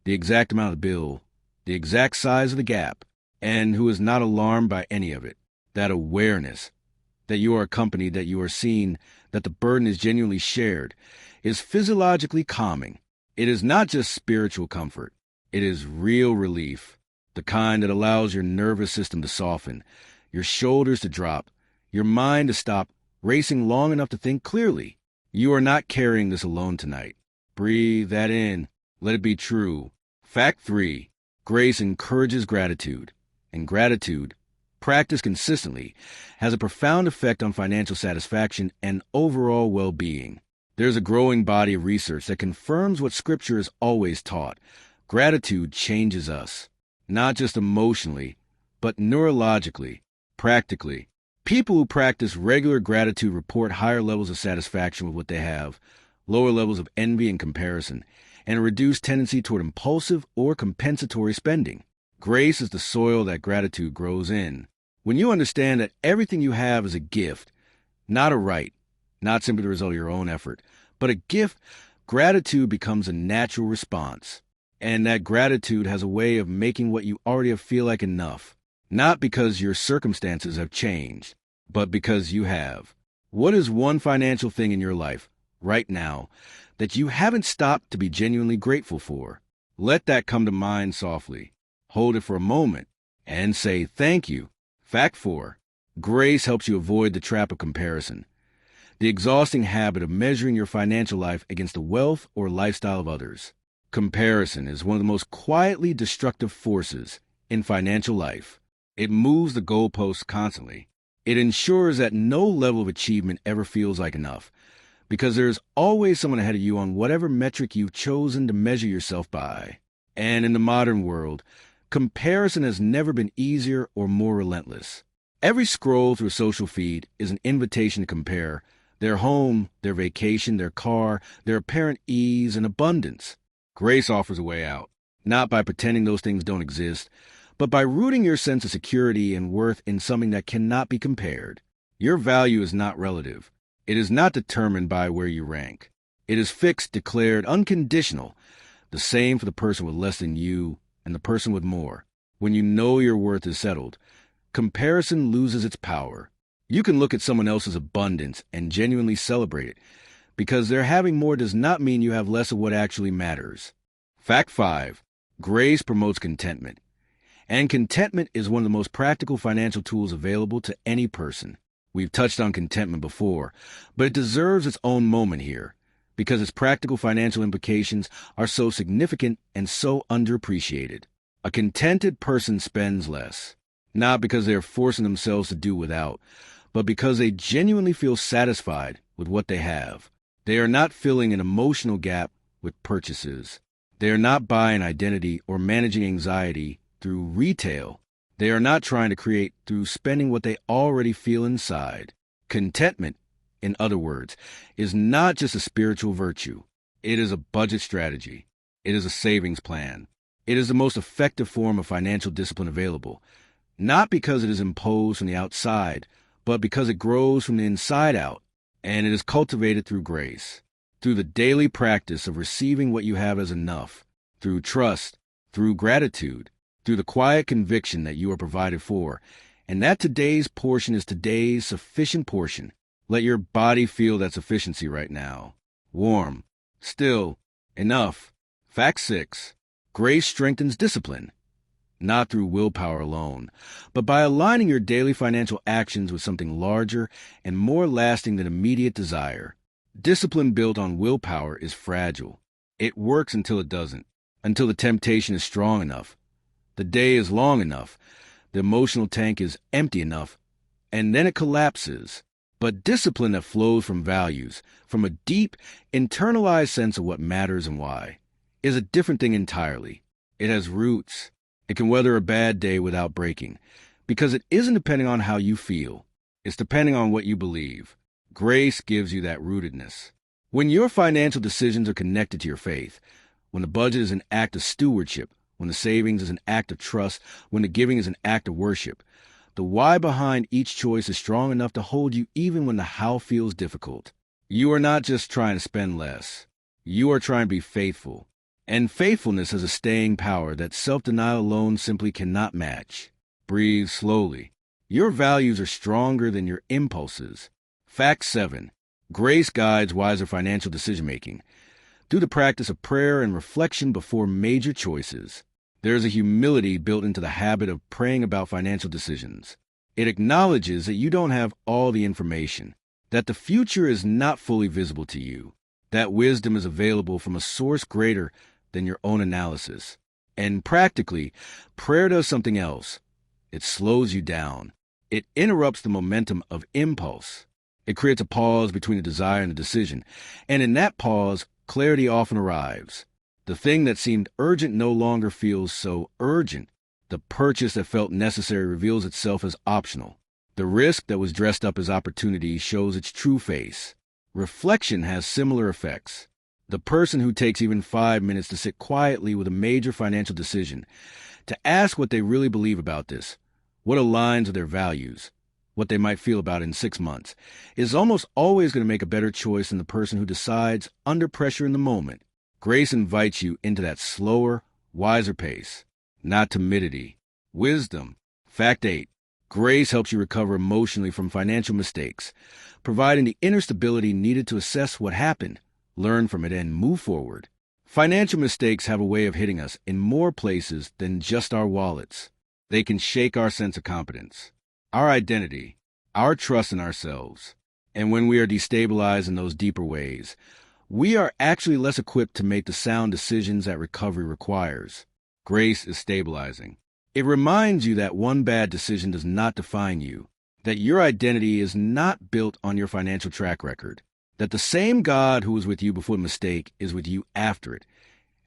the exact amount of the bill, the exact size of the gap, and who is not alarmed by any of it. That awareness, that you are accompanied, that you are seen, that the burden is genuinely shared, is physiologically calming. It is not just spiritual comfort. It is real relief, the kind that allows your nervous system to soften, your shoulders to drop, your mind to stop racing long enough to think clearly. You are not carrying this alone tonight. Breathe that in. Let it be true. Fact 3. Grace encourages gratitude, and gratitude, practiced consistently, has a profound effect on financial satisfaction and overall well-being. There's a growing body of research that confirms what Scripture has always taught. Gratitude changes us, not just emotionally, but neurologically, practically. People who practice regular gratitude report higher levels of satisfaction with what they have, lower levels of envy and comparison, and a reduced tendency toward impulsive or compensatory spending. Grace is the soil that gratitude grows in. When you understand that everything you have is a gift, not a right, not simply the result of your own effort, but a gift, gratitude becomes a natural response. And that gratitude has a way of making what you already feel like enough. Not because your circumstances have changed, but because you have. What is one financial thing in your life, right now, that you haven't stopped to be genuinely grateful for. Let that come to mind softly. Hold it for a moment and say thank you. Fact 4. Grace helps you avoid the trap of comparison, the exhausting habit of measuring your financial life against the wealth or lifestyle of others. Comparison is one of the most quietly destructive forces in financial life. It moves the goalposts constantly. It ensures that no level of achievement ever feels like enough, because there is always someone ahead of you on whatever metric you've chosen to measure yourself by. And in the modern world, comparison has never been easier or more relentless. Every scroll through a social feed is an invitation to compare their home, their vacation, their car, their apparent ease and abundance. Grace offers a way out, not by pretending those things don't exist, but by rooting your sense of security and worth in something that cannot be compared. Your value is not relative. It is not determined by where you rank. It is fixed, declared, unconditional, the same for the person with less than you and the person with more. When you know your worth is settled, comparison loses its power. You can look at someone else's abundance and genuinely celebrate it, because their having more does not mean you have less of what actually matters. Fact 5. Grace promotes contentment. And contentment is one of the most practical financial tools available to any person. We've touched on contentment before, but it deserves its own moment here, because its practical financial implications are so significant and so underappreciated. A contented person spends less, not because they are forcing themselves to do without, but because they genuinely feel satisfied with what they have. They are not filling an emotional gap with purchases. They are not buying identity or managing anxiety through retail. They are not trying to create through spending what they already feel inside. Contentment, in other words, is not just a spiritual virtue. It is a budget strategy. It is a savings plan. It is the most effective form of financial discipline available, not because it is imposed from the outside, but because it grows from the inside out, and it is cultivated through grace, through the daily practice of receiving what you have as enough, through trust, through gratitude, through the quiet conviction that you are provided for, and that today's portion is today's sufficient portion. Let your body feel that sufficiency right now. Warm, still, enough. Fact 6. Grace strengthens discipline, not through willpower alone, but by aligning your daily financial actions with something larger and more lasting than immediate desire. Discipline built on willpower is fragile. It works until it doesn't, until the temptation is strong enough, the day is long enough, the emotional tank is empty enough, and then it collapses. But discipline that flows from values, from a deep, internalized sense of what matters and why, is a different thing entirely. It has roots. It can weather a bad day without breaking, because it isn't depending on how you feel. It's depending on what you believe. Grace gives you that rootedness. When your financial decisions are connected to your faith, when the budget is an act of stewardship, when the savings is an act of trust, when the giving is an act of worship, the why behind each choice is strong enough to hold you even when the how feels difficult. You are not just trying to spend less. You are trying to be faithful. And faithfulness has a staying power that self-denial alone simply cannot match. Breathe slowly. Your values are stronger than your impulses. Fact 7. Grace guides wiser financial decision-making through the practice of prayer and reflection before major choices. There is a humility built into the habit of praying about financial decisions. It acknowledges that you don't have all the information, that the future is not fully visible to you, that wisdom is available from a source greater than your own analysis. And practically, prayer does something else. It slows you down. It interrupts the momentum of impulse. It creates a pause between the desire and the decision. And in that pause, clarity often arrives. The thing that seemed urgent no longer feels so urgent. The purchase that felt necessary reveals itself as optional. The risk that was dressed up as opportunity shows its true face. Reflection has similar effects. The person who takes even 5 minutes to sit quietly with a major financial decision, to ask what they really believe about this, what aligns with their values, what they might feel about it in 6 months, is almost always going to make a better choice than the person who decides under pressure in the moment. Grace invites you into that slower, wiser pace, not timidity. Wisdom. Fact 8. Grace helps you recover emotionally from financial mistakes, providing the inner stability needed to assess what happened, learn from it, and move forward. Financial mistakes have a way of hitting us in more places than just our wallets. They can shake our sense of competence, our identity, our trust in ourselves. And when we are destabilized in those deeper ways, we are actually less equipped to make the sound decisions that recovery requires. Grace is stabilizing. It reminds you that one bad decision does not define you, that your identity is not built on your financial track record, that the same God who was with you before the mistake is with you after it,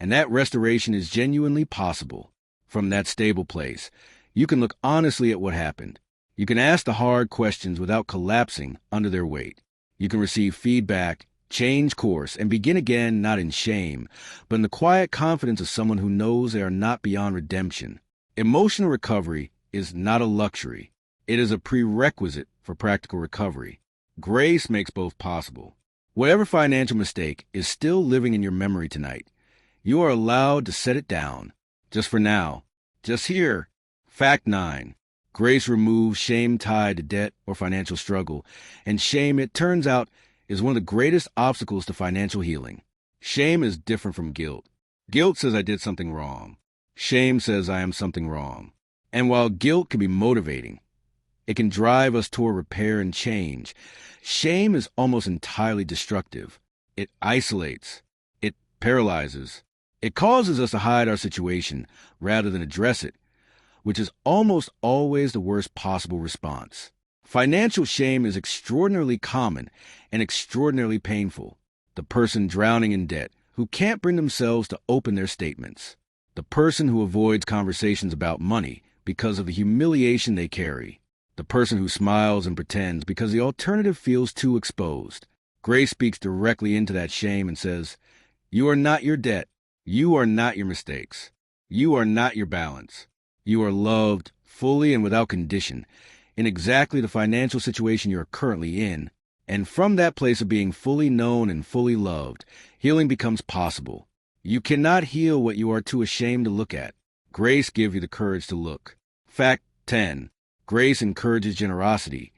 and that restoration is genuinely possible. From that stable place, you can look honestly at what happened. You can ask the hard questions without collapsing under their weight. You can receive feedback, change course, and begin again not in shame, but in the quiet confidence of someone who knows they are not beyond redemption. Emotional recovery is not a luxury. It is a prerequisite for practical recovery. Grace makes both possible. Whatever financial mistake is still living in your memory tonight, you are allowed to set it down. Just for now. Just here. Fact 9. Grace removes shame tied to debt or financial struggle, and shame, it turns out, is one of the greatest obstacles to financial healing. Shame is different from guilt. Guilt says I did something wrong. Shame says I am something wrong. And while guilt can be motivating, it can drive us toward repair and change, shame is almost entirely destructive. It isolates. It paralyzes. It causes us to hide our situation rather than address it, which is almost always the worst possible response. Financial shame is extraordinarily common and extraordinarily painful. The person drowning in debt who can't bring themselves to open their statements. The person who avoids conversations about money because of the humiliation they carry. The person who smiles and pretends because the alternative feels too exposed. Grace speaks directly into that shame and says, you are not your debt. You are not your mistakes. You are not your balance. You are loved fully and without condition in exactly the financial situation you are currently in. And from that place of being fully known and fully loved, healing becomes possible. You cannot heal what you are too ashamed to look at. Grace gives you the courage to look. Fact 10. Grace encourages generosity,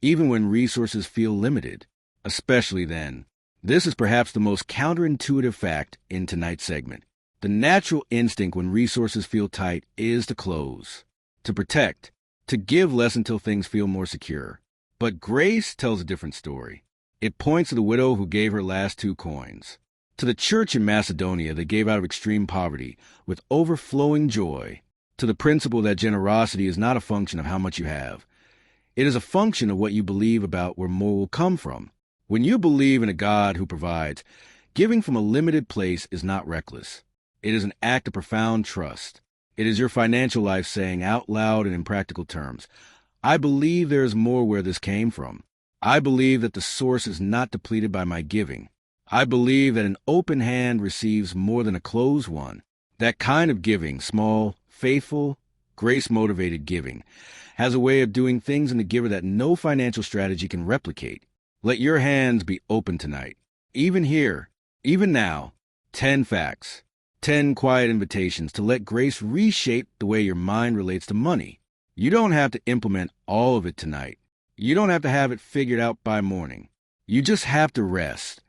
even when resources feel limited, especially then. This is perhaps the most counterintuitive fact in tonight's segment. The natural instinct when resources feel tight is to close, to protect, to give less until things feel more secure. But grace tells a different story. It points to the widow who gave her last 2 coins, to the church in Macedonia that gave out of extreme poverty with overflowing joy, to the principle that generosity is not a function of how much you have. It is a function of what you believe about where more will come from. When you believe in a God who provides, giving from a limited place is not reckless. It is an act of profound trust. It is your financial life saying out loud and in practical terms, I believe there is more where this came from. I believe that the source is not depleted by my giving. I believe that an open hand receives more than a closed one. That kind of giving, small, faithful, grace-motivated giving, has a way of doing things in the giver that no financial strategy can replicate. Let your hands be open tonight. Even here, even now, 10 facts, 10 quiet invitations to let grace reshape the way your mind relates to money. You don't have to implement all of it tonight. You don't have to have it figured out by morning. You just have to rest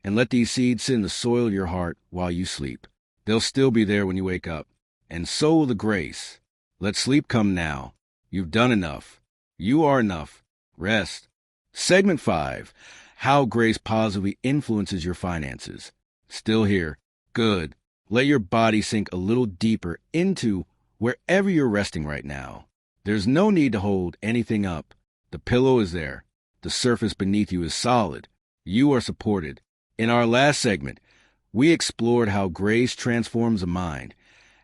and let these seeds sit in the soil of your heart while you sleep. They'll still be there when you wake up. And so will the grace. Let sleep come now. You've done enough. You are enough. Rest. Segment 5. How grace positively influences your finances. Still here. Good. Let your body sink a little deeper into wherever you're resting right now. There's no need to hold anything up. The pillow is there. The surface beneath you is solid. You are supported. In our last segment, we explored how grace transforms the mind,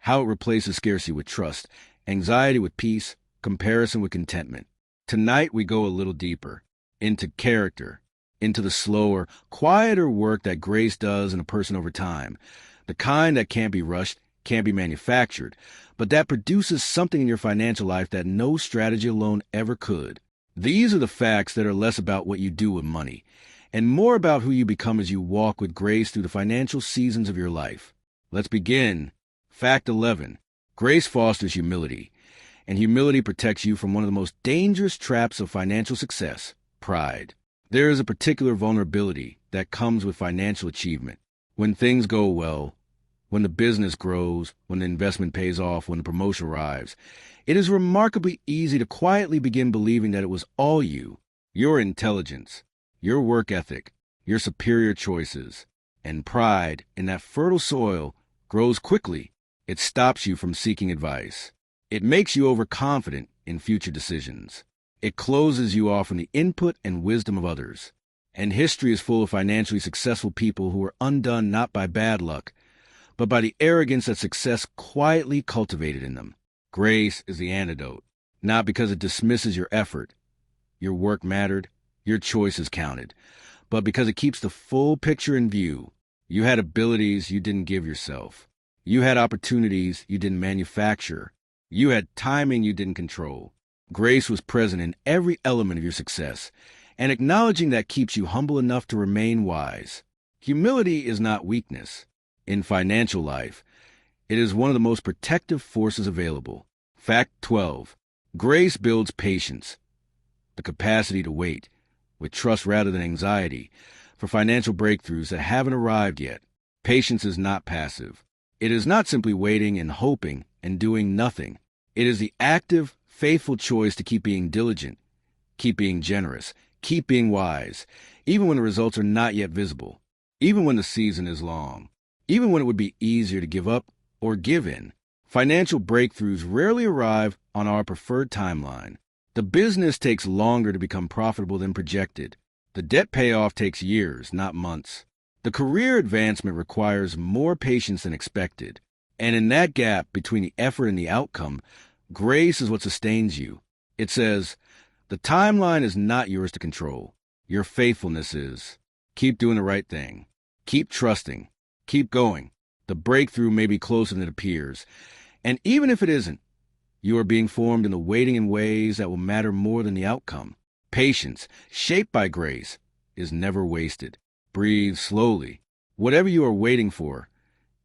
how it replaces scarcity with trust, anxiety with peace, comparison with contentment. Tonight we go a little deeper, into character, into the slower, quieter work that grace does in a person over time, the kind that can't be rushed, can't be manufactured, but that produces something in your financial life that no strategy alone ever could. These are the facts that are less about what you do with money, and more about who you become as you walk with grace through the financial seasons of your life. Let's begin. Fact 11. Grace fosters humility, and humility protects you from one of the most dangerous traps of financial success, pride. There is a particular vulnerability that comes with financial achievement. When things go well, when the business grows, when the investment pays off, when the promotion arrives, it is remarkably easy to quietly begin believing that it was all you, your intelligence, your work ethic, your superior choices, and pride in that fertile soil grows quickly. It stops you from seeking advice. It makes you overconfident in future decisions. It closes you off from the input and wisdom of others. And history is full of financially successful people who were undone not by bad luck, but by the arrogance that success quietly cultivated in them. Grace is the antidote, not because it dismisses your effort, your work mattered, your choices counted, but because it keeps the full picture in view. You had abilities you didn't give yourself. You had opportunities you didn't manufacture. You had timing you didn't control. Grace was present in every element of your success, and acknowledging that keeps you humble enough to remain wise. Humility is not weakness. In financial life, it is one of the most protective forces available. Fact 12. Grace builds patience, the capacity to wait, with trust rather than anxiety, for financial breakthroughs that haven't arrived yet. Patience is not passive. It is not simply waiting and hoping and doing nothing. It is the active, faithful choice to keep being diligent, keep being generous, keep being wise, even when the results are not yet visible, even when the season is long, even when it would be easier to give up or give in. Financial breakthroughs rarely arrive on our preferred timeline. The business takes longer to become profitable than projected. The debt payoff takes years, not months. The career advancement requires more patience than expected. And in that gap between the effort and the outcome, grace is what sustains you. It says, the timeline is not yours to control. Your faithfulness is. Keep doing the right thing. Keep trusting. Keep going. The breakthrough may be closer than it appears. And even if it isn't, you are being formed in the waiting in ways that will matter more than the outcome. Patience, shaped by grace, is never wasted. Breathe slowly. Whatever you are waiting for,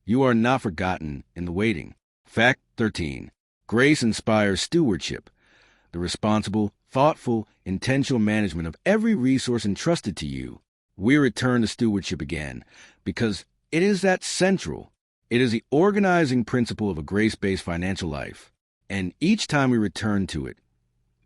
you are not forgotten in the waiting. Fact 13. Grace inspires stewardship, the responsible, thoughtful, intentional management of every resource entrusted to you. We return to stewardship again because it is that central. It is the organizing principle of a grace-based financial life. And each time we return to it,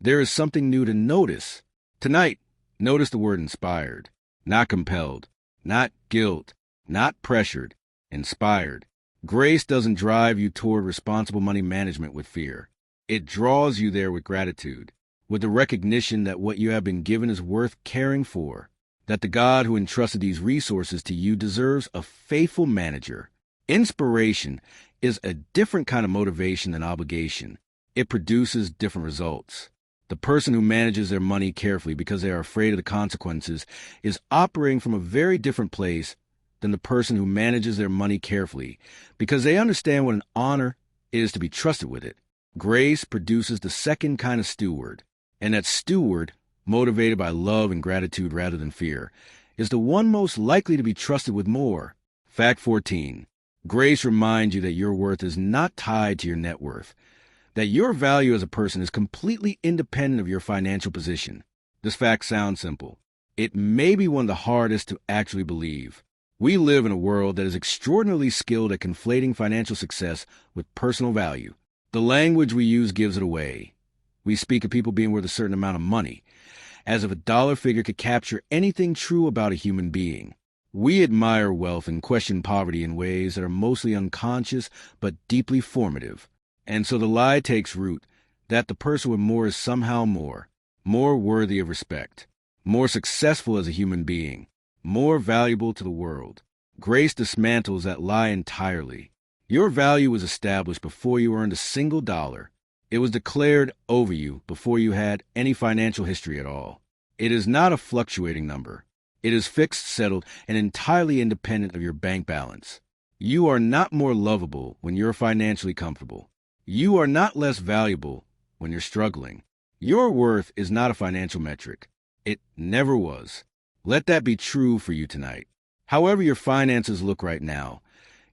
there is something new to notice. Tonight, notice the word inspired, not compelled, not guilt, not pressured, inspired. Grace doesn't drive you toward responsible money management with fear. It draws you there with gratitude, with the recognition that what you have been given is worth caring for, that the God who entrusted these resources to you deserves a faithful manager. Inspiration is a different kind of motivation than obligation. It produces different results. The person who manages their money carefully because they are afraid of the consequences is operating from a very different place than the person who manages their money carefully because they understand what an honor it is to be trusted with it. Grace produces the second kind of steward, and that steward, motivated by love and gratitude rather than fear, is the one most likely to be trusted with more. Fact 14. Grace reminds you that your worth is not tied to your net worth, that your value as a person is completely independent of your financial position. This fact sounds simple. It may be one of the hardest to actually believe. We live in a world that is extraordinarily skilled at conflating financial success with personal value. The language we use gives it away. We speak of people being worth a certain amount of money, as if a dollar figure could capture anything true about a human being. We admire wealth and question poverty in ways that are mostly unconscious but deeply formative. And so the lie takes root that the person with more is somehow more worthy of respect, more successful as a human being, more valuable to the world. Grace dismantles that lie entirely. Your value was established before you earned a single dollar. It was declared over you before you had any financial history at all. It is not a fluctuating number. It is fixed, settled, and entirely independent of your bank balance. You are not more lovable when you're financially comfortable. You are not less valuable when you're struggling. Your worth is not a financial metric. It never was. Let that be true for you tonight. However your finances look right now,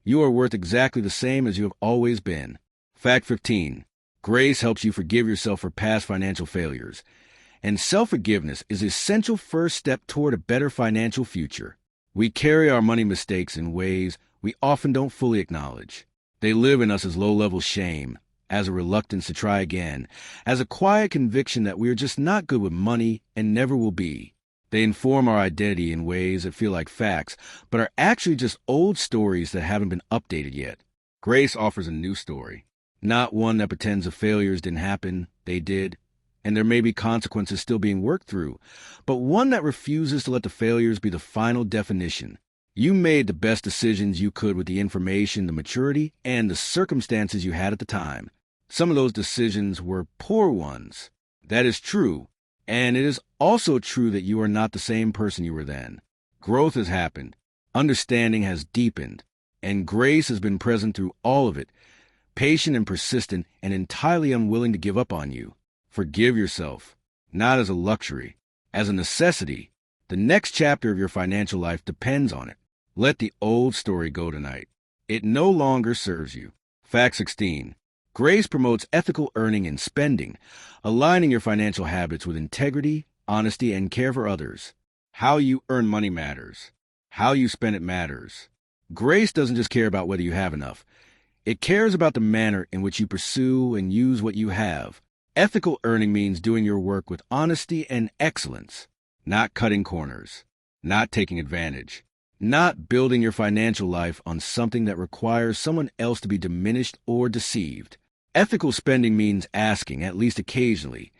you are worth exactly the same as you have always been. Fact 15. Grace helps you forgive yourself for past financial failures. And self-forgiveness is the essential first step toward a better financial future. We carry our money mistakes in ways we often don't fully acknowledge. They live in us as low-level shame, as a reluctance to try again, as a quiet conviction that we are just not good with money and never will be. They inform our identity in ways that feel like facts, but are actually just old stories that haven't been updated yet. Grace offers a new story, not one that pretends the failures didn't happen, they did, and there may be consequences still being worked through, but one that refuses to let the failures be the final definition. You made the best decisions you could with the information, the maturity, and the circumstances you had at the time. Some of those decisions were poor ones. That is true. And it is also true that you are not the same person you were then. Growth has happened. Understanding has deepened. And grace has been present through all of it, patient and persistent and entirely unwilling to give up on you. Forgive yourself, not as a luxury, as a necessity. The next chapter of your financial life depends on it. Let the old story go tonight. It no longer serves you. Fact 16. Grace promotes ethical earning and spending, aligning your financial habits with integrity, honesty, and care for others. How you earn money matters. How you spend it matters. Grace doesn't just care about whether you have enough. It cares about the manner in which you pursue and use what you have. Ethical earning means doing your work with honesty and excellence, not cutting corners, not taking advantage, not building your financial life on something that requires someone else to be diminished or deceived. Ethical spending means asking, at least occasionally,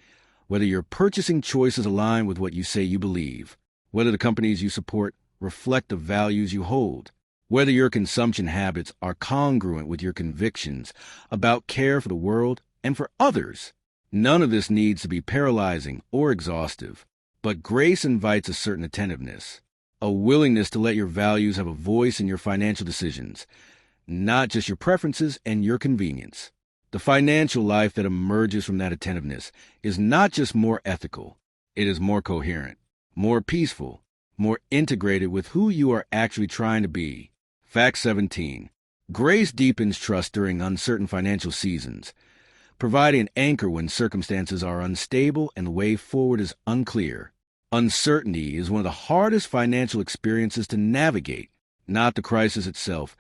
whether your purchasing choices align with what you say you believe, whether the companies you support reflect the values you hold, whether your consumption habits are congruent with your convictions about care for the world and for others. None of this needs to be paralyzing or exhaustive, but grace invites a certain attentiveness, a willingness to let your values have a voice in your financial decisions, not just your preferences and your convenience. The financial life that emerges from that attentiveness is not just more ethical, it is more coherent, more peaceful, more integrated with who you are actually trying to be. Fact 17. Grace deepens trust during uncertain financial seasons, providing an anchor when circumstances are unstable and the way forward is unclear. Uncertainty is one of the hardest financial experiences to navigate, not the crisis itself,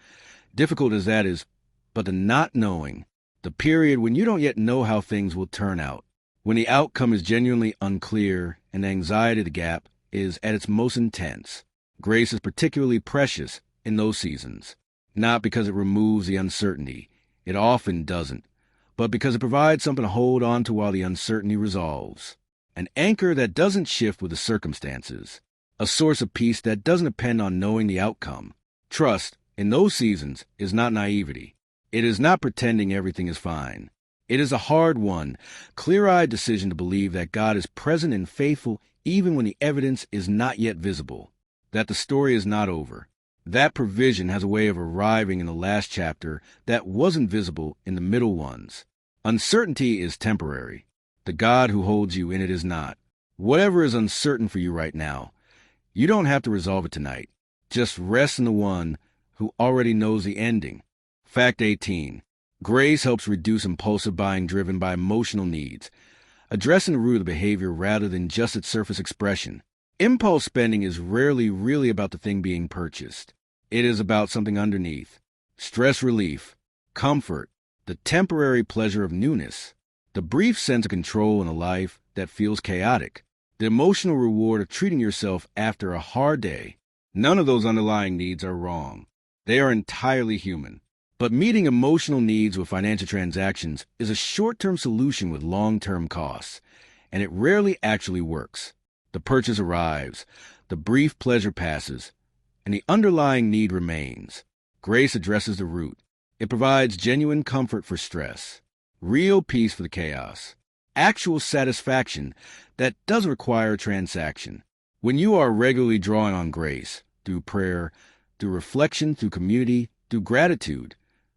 difficult as that is, but the not knowing, the period when you don't yet know how things will turn out, when the outcome is genuinely unclear and the anxiety of the gap is at its most intense. Grace is particularly precious in those seasons, not because it removes the uncertainty, it often doesn't, but because it provides something to hold on to while the uncertainty resolves. An anchor that doesn't shift with the circumstances, a source of peace that doesn't depend on knowing the outcome. Trust, in those seasons, is not naivety. It is not pretending everything is fine. It is a hard-won, clear-eyed decision to believe that God is present and faithful even when the evidence is not yet visible, that the story is not over. That provision has a way of arriving in the last chapter that wasn't visible in the middle ones. Uncertainty is temporary. The God who holds you in it is not. Whatever is uncertain for you right now, you don't have to resolve it tonight. Just rest in the one who already knows the ending. Fact 18. Grace helps reduce impulsive buying driven by emotional needs, addressing the root of the behavior rather than just its surface expression. Impulse spending is rarely really about the thing being purchased. It is about something underneath. Stress relief, comfort, the temporary pleasure of newness, the brief sense of control in a life that feels chaotic, the emotional reward of treating yourself after a hard day. None of those underlying needs are wrong. They are entirely human. But meeting emotional needs with financial transactions is a short-term solution with long-term costs, and it rarely actually works. The purchase arrives, the brief pleasure passes, and the underlying need remains. Grace addresses the root. It provides genuine comfort for stress, real peace for the chaos, actual satisfaction that doesn't require a transaction. When you are regularly drawing on grace, through prayer, through reflection, through community, through gratitude,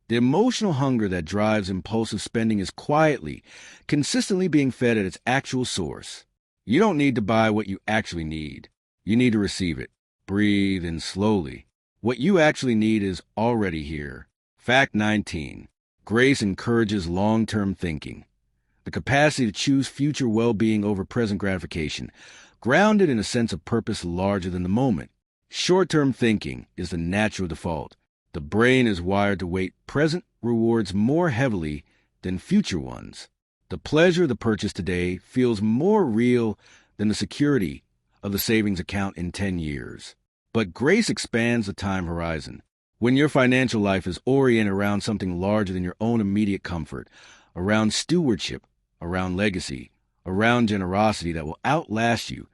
the emotional hunger that drives impulsive spending is quietly, consistently being fed at its actual source. You don't need to buy what you actually need. You need to receive it. Breathe in slowly. What you actually need is already here. Fact 19. Grace encourages long-term thinking, the capacity to choose future well-being over present gratification, grounded in a sense of purpose larger than the moment. Short-term thinking is the natural default. The brain is wired to weight present rewards more heavily than future ones. The pleasure of the purchase today feels more real than the security of the savings account in 10 years. But grace expands the time horizon. When your financial life is oriented around something larger than your own immediate comfort, around stewardship, around legacy, around generosity that will outlast you,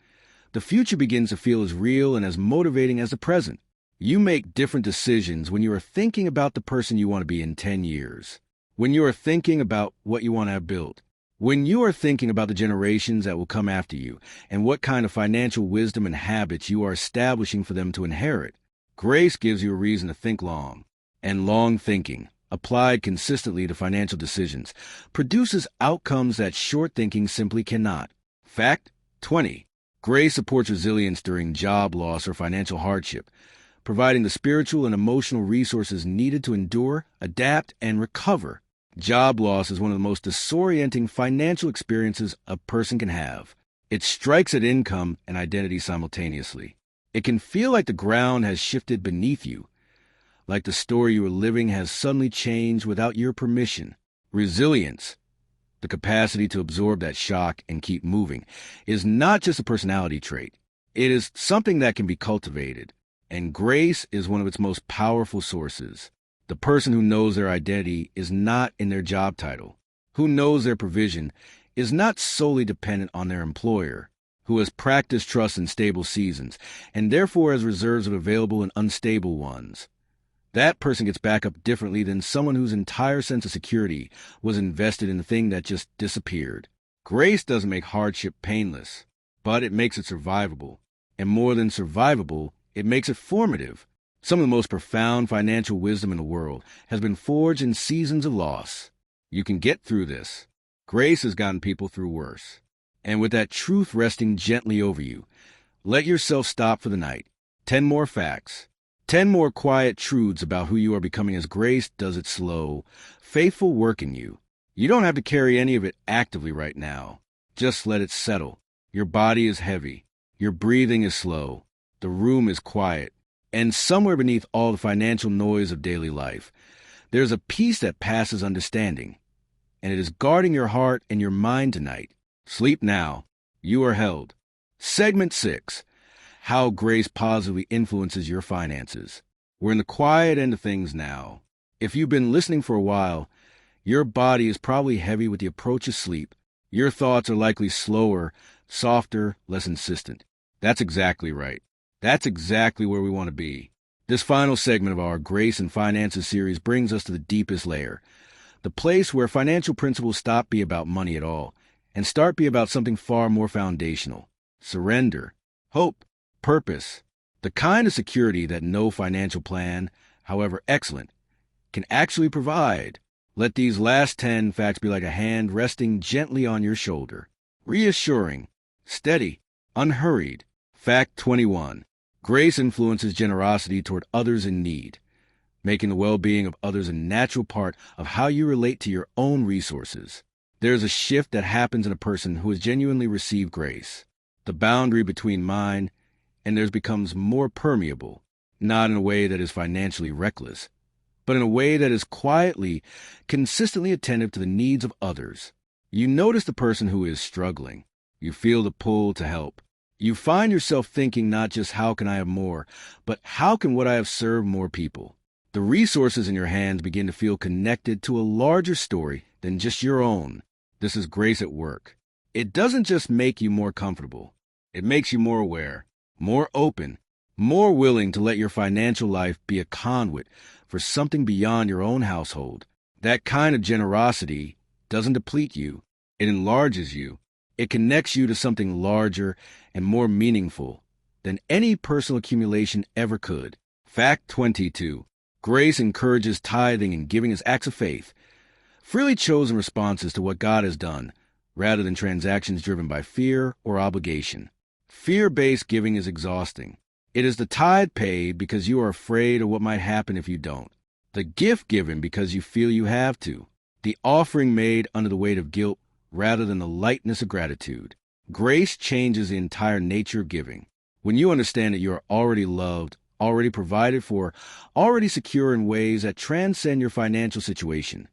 the future begins to feel as real and as motivating as the present. You make different decisions when you are thinking about the person you want to be in 10 years, when you are thinking about what you want to have built, when you are thinking about the generations that will come after you and what kind of financial wisdom and habits you are establishing for them to inherit. Grace gives you a reason to think long, and long thinking, applied consistently to financial decisions, produces outcomes that short thinking simply cannot. Fact 20. Grace supports resilience during job loss or financial hardship, providing the spiritual and emotional resources needed to endure, adapt, and recover. Job loss is one of the most disorienting financial experiences a person can have. It strikes at income and identity simultaneously. It can feel like the ground has shifted beneath you, like the story you were living has suddenly changed without your permission. Resilience, the capacity to absorb that shock and keep moving, is not just a personality trait. It is something that can be cultivated, and grace is one of its most powerful sources. The person who knows their identity is not in their job title, who knows their provision is not solely dependent on their employer, who has practiced trust in stable seasons, and therefore has reserves of available and unstable ones. That person gets back up differently than someone whose entire sense of security was invested in the thing that just disappeared. Grace doesn't make hardship painless, but it makes it survivable. And more than survivable, it makes it formative. Some of the most profound financial wisdom in the world has been forged in seasons of loss. You can get through this. Grace has gotten people through worse. And with that truth resting gently over you, let yourself stop for the night. 10 more facts. 10 more quiet truths about who you are becoming as grace does its slow, faithful work in you. You don't have to carry any of it actively right now. Just let it settle. Your body is heavy. Your breathing is slow. The room is quiet. And somewhere beneath all the financial noise of daily life, there's a peace that passes understanding. And it is guarding your heart and your mind tonight. Sleep now. You are held. Segment 6. How grace positively influences your finances. We're in the quiet end of things now. If you've been listening for a while, your body is probably heavy with the approach of sleep. Your thoughts are likely slower, softer, less insistent. That's exactly right. That's exactly where we want to be. This final segment of our Grace and Finances series brings us to the deepest layer, the place where financial principles stop being about money at all and start being about something far more foundational: surrender, hope, purpose, the kind of security that no financial plan, however excellent, can actually provide. Let these last 10 facts be like a hand resting gently on your shoulder, reassuring, steady, unhurried. Fact 21. Grace influences generosity toward others in need, making the well-being of others a natural part of how you relate to your own resources. There's a shift that happens in a person who has genuinely received grace. The boundary between mine and theirs becomes more permeable, not in a way that is financially reckless, but in a way that is quietly, consistently attentive to the needs of others. You notice the person who is struggling. You feel the pull to help. You find yourself thinking not just how can I have more, but how can what I have serve more people? The resources in your hands begin to feel connected to a larger story than just your own. This is grace at work. It doesn't just make you more comfortable. It makes you more aware, more open, more willing to let your financial life be a conduit for something beyond your own household. That kind of generosity doesn't deplete you. It enlarges you. It connects you to something larger and more meaningful than any personal accumulation ever could. Fact 22. Grace encourages tithing and giving as acts of faith, freely chosen responses to what God has done, rather than transactions driven by fear or obligation. Fear-based giving is exhausting. It is the tithe paid because you are afraid of what might happen if you don't. The gift given because you feel you have to. The offering made under the weight of guilt rather than the lightness of gratitude. Grace changes the entire nature of giving. When you understand that you are already loved, already provided for, already secure in ways that transcend your financial situation,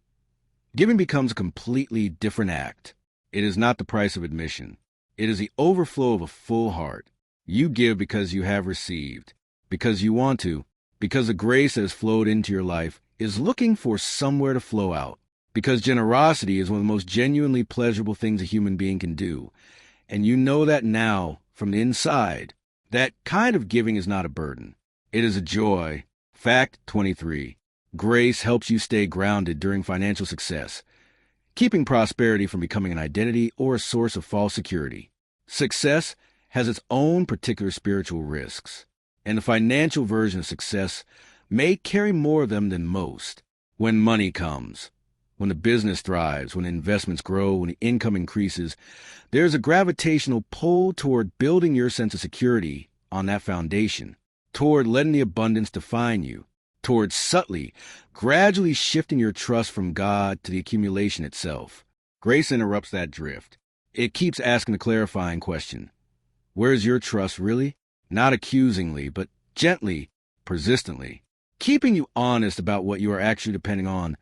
giving becomes a completely different act. It is not the price of admission. It is the overflow of a full heart. You give because you have received, because you want to, because the grace that has flowed into your life is looking for somewhere to flow out, because generosity is one of the most genuinely pleasurable things a human being can do. And you know that now, from the inside, that kind of giving is not a burden. It is a joy. Fact 23. Grace helps you stay grounded during financial success, keeping prosperity from becoming an identity or a source of false security. Success has its own particular spiritual risks, and the financial version of success may carry more of them than most. When money comes, when the business thrives, when investments grow, when the income increases, there's a gravitational pull toward building your sense of security on that foundation, toward letting the abundance define you, toward subtly, gradually shifting your trust from God to the accumulation itself. Grace interrupts that drift. It keeps asking the clarifying question. Where's your trust really? Not accusingly, but gently, persistently, keeping you honest about what you are actually depending on,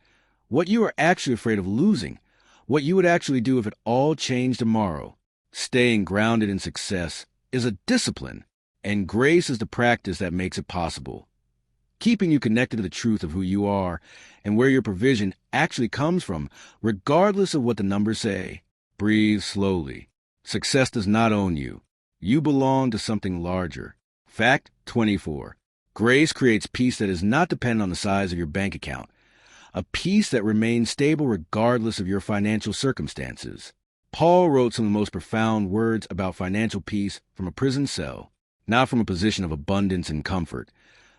what you are actually afraid of losing, what you would actually do if it all changed tomorrow. Staying grounded in success is a discipline, and grace is the practice that makes it possible, keeping you connected to the truth of who you are and where your provision actually comes from, regardless of what the numbers say. Breathe slowly. Success does not own you. You belong to something larger. Fact 24. Grace creates peace that is not dependent on the size of your bank account, a peace that remains stable regardless of your financial circumstances. Paul wrote some of the most profound words about financial peace from a prison cell, not from a position of abundance and comfort,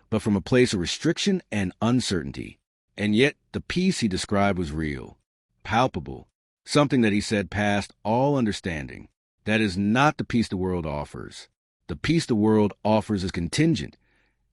but from a place of restriction and uncertainty. And yet the peace he described was real, palpable, something that he said passed all understanding. That is not the peace the world offers. The peace the world offers is contingent.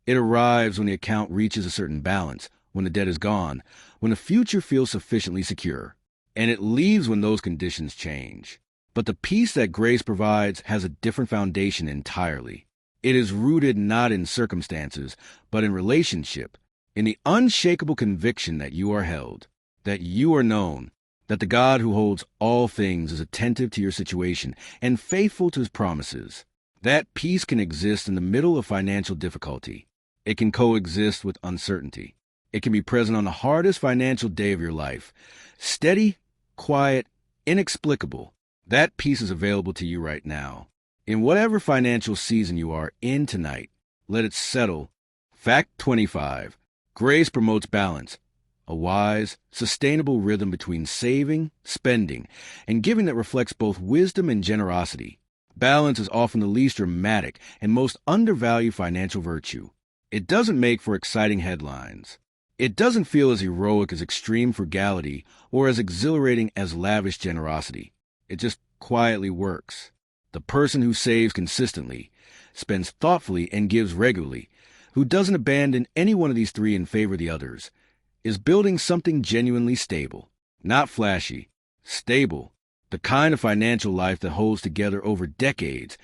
It arrives when the account reaches a certain balance, when the debt is gone, when the future feels sufficiently secure. And it leaves when those conditions change. But the peace that grace provides has a different foundation entirely. It is rooted not in circumstances, but in relationship, in the unshakable conviction that you are held, that you are known, that the God who holds all things is attentive to your situation and faithful to his promises. That peace can exist in the middle of financial difficulty. It can coexist with uncertainty. It can be present on the hardest financial day of your life. Steady, quiet, inexplicable. That peace is available to you right now. In whatever financial season you are in tonight, let it settle. Fact 25. Grace promotes balance, a wise, sustainable rhythm between saving, spending, and giving that reflects both wisdom and generosity. Balance is often the least dramatic and most undervalued financial virtue. It doesn't make for exciting headlines. It doesn't feel as heroic as extreme frugality or as exhilarating as lavish generosity. It just quietly works. The person who saves consistently, spends thoughtfully, and gives regularly, who doesn't abandon any one of these three in favor of the others, is building something genuinely stable. Not flashy, stable. The kind of financial life that holds together over decades,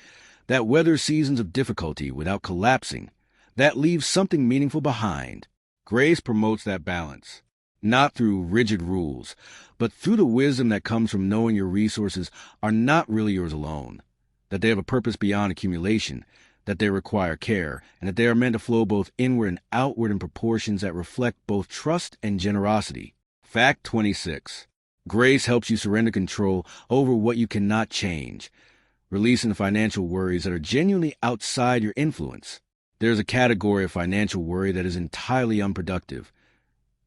that weathers seasons of difficulty without collapsing, that leaves something meaningful behind. Grace promotes that balance, not through rigid rules, but through the wisdom that comes from knowing your resources are not really yours alone, that they have a purpose beyond accumulation, that they require care, and that they are meant to flow both inward and outward in proportions that reflect both trust and generosity. Fact 26. Grace helps you surrender control over what you cannot change, releasing the financial worries that are genuinely outside your influence. There's a category of financial worry that is entirely unproductive,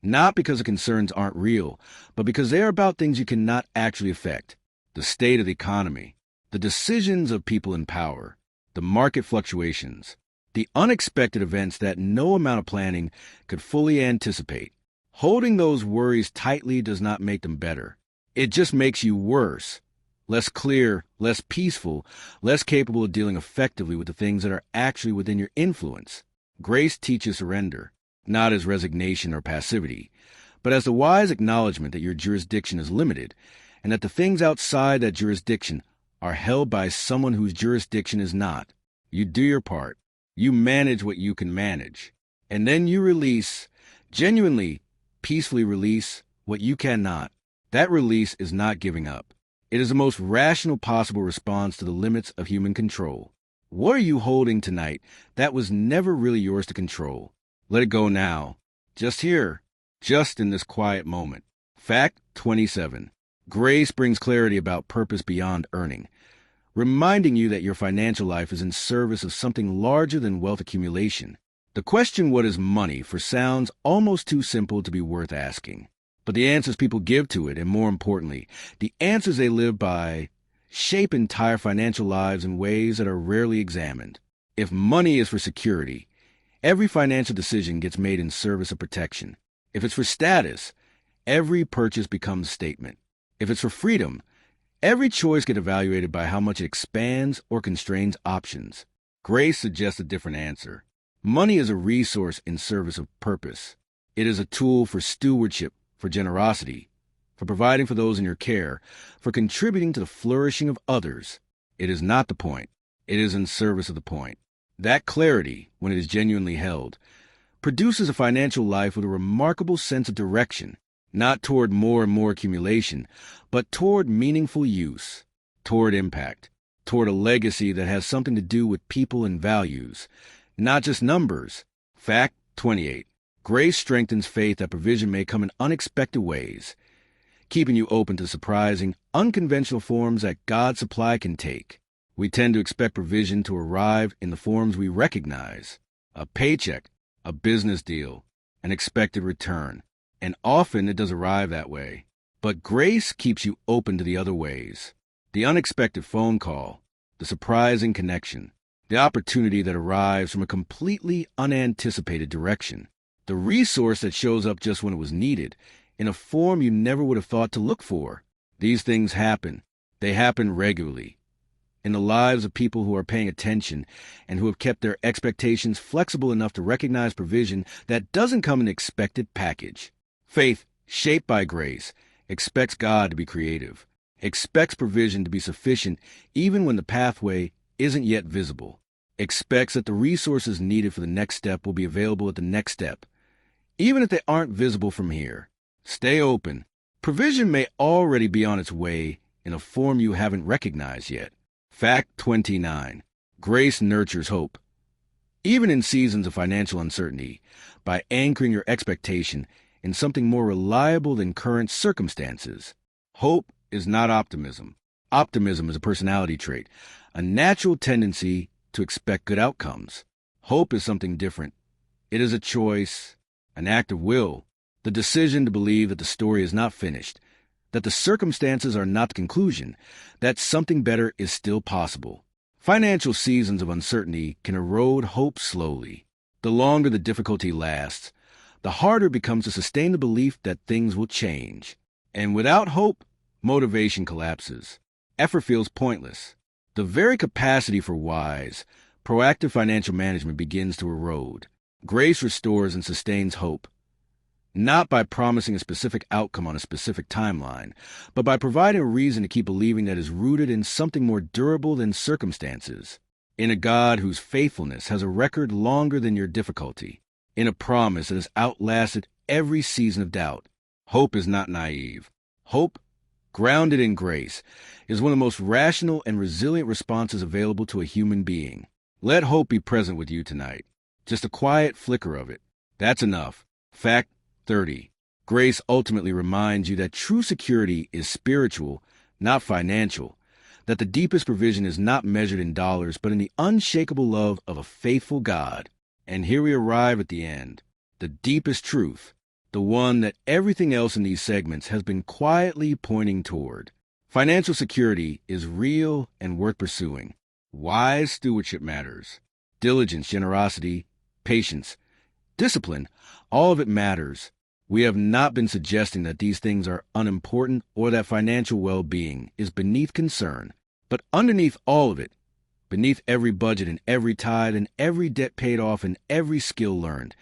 not because the concerns aren't real, but because they are about things you cannot actually affect. The state of the economy, the decisions of people in power, the market fluctuations, the unexpected events that no amount of planning could fully anticipate. Holding those worries tightly does not make them better. It just makes you worse, less clear, less peaceful, less capable of dealing effectively with the things that are actually within your influence. Grace teaches surrender, not as resignation or passivity, but as the wise acknowledgement that your jurisdiction is limited, and that the things outside that jurisdiction are held by someone whose jurisdiction is not. You do your part. You manage what you can manage. And then you release, genuinely, peacefully release what you cannot. That release is not giving up. It is the most rational possible response to the limits of human control. What are you holding tonight that was never really yours to control? Let it go now. Just here. Just in this quiet moment. Fact 27. Grace brings clarity about purpose beyond earning, reminding you that your financial life is in service of something larger than wealth accumulation. The question, what is money, sounds almost too simple to be worth asking. But the answers people give to it, and more importantly, the answers they live by, shape entire financial lives in ways that are rarely examined. If money is for security, every financial decision gets made in service of protection. If it's for status, every purchase becomes a statement. If it's for freedom, every choice gets evaluated by how much it expands or constrains options. Grace suggests a different answer. Money is a resource in service of purpose. It is a tool for stewardship, for generosity, for providing for those in your care, for contributing to the flourishing of others. It is not the point. It is in service of the point. That clarity, when it is genuinely held, produces a financial life with a remarkable sense of direction, not toward more and more accumulation, but toward meaningful use, toward impact, toward a legacy that has something to do with people and values, not just numbers. Fact 28. Grace strengthens faith that provision may come in unexpected ways, keeping you open to surprising, unconventional forms that God's supply can take. We tend to expect provision to arrive in the forms we recognize: a paycheck, a business deal, an expected return. And often it does arrive that way. But grace keeps you open to the other ways. The unexpected phone call, the surprising connection, the opportunity that arrives from a completely unanticipated direction, the resource that shows up just when it was needed, in a form you never would have thought to look for. These things happen. They happen regularly. In the lives of people who are paying attention and who have kept their expectations flexible enough to recognize provision that doesn't come in an expected package. Faith, shaped by grace, expects God to be creative, expects provision to be sufficient even when the pathway isn't yet visible, expects that the resources needed for the next step will be available at the next step, even if they aren't visible from here. Stay open. Provision may already be on its way in a form you haven't recognized yet. Fact 29. Grace nurtures hope. Even in seasons of financial uncertainty, by anchoring your expectation in something more reliable than current circumstances. Hope is not optimism. Optimism is a personality trait, a natural tendency to expect good outcomes. Hope is something different. It is a choice, an act of will, the decision to believe that the story is not finished, that the circumstances are not the conclusion, that something better is still possible. Financial seasons of uncertainty can erode hope slowly. The longer the difficulty lasts, the harder it becomes to sustain the belief that things will change. And without hope, motivation collapses. Effort feels pointless. The very capacity for wise, proactive financial management begins to erode. Grace restores and sustains hope, not by promising a specific outcome on a specific timeline, but by providing a reason to keep believing that is rooted in something more durable than circumstances, in a God whose faithfulness has a record longer than your difficulty, in a promise that has outlasted every season of doubt. Hope is not naive. Hope, grounded in grace, is one of the most rational and resilient responses available to a human being. Let hope be present with you tonight. Just a quiet flicker of it. That's enough. Fact 30. Grace ultimately reminds you that true security is spiritual, not financial, that the deepest provision is not measured in dollars, but in the unshakable love of a faithful God. And here we arrive at the end, the deepest truth, the one that everything else in these segments has been quietly pointing toward. Financial security is real and worth pursuing. Wise stewardship matters. Diligence, generosity, patience, discipline, all of it matters. We have not been suggesting that these things are unimportant or that financial well-being is beneath concern. But underneath all of it, beneath every budget and every tithe and every debt paid off and every skill learned,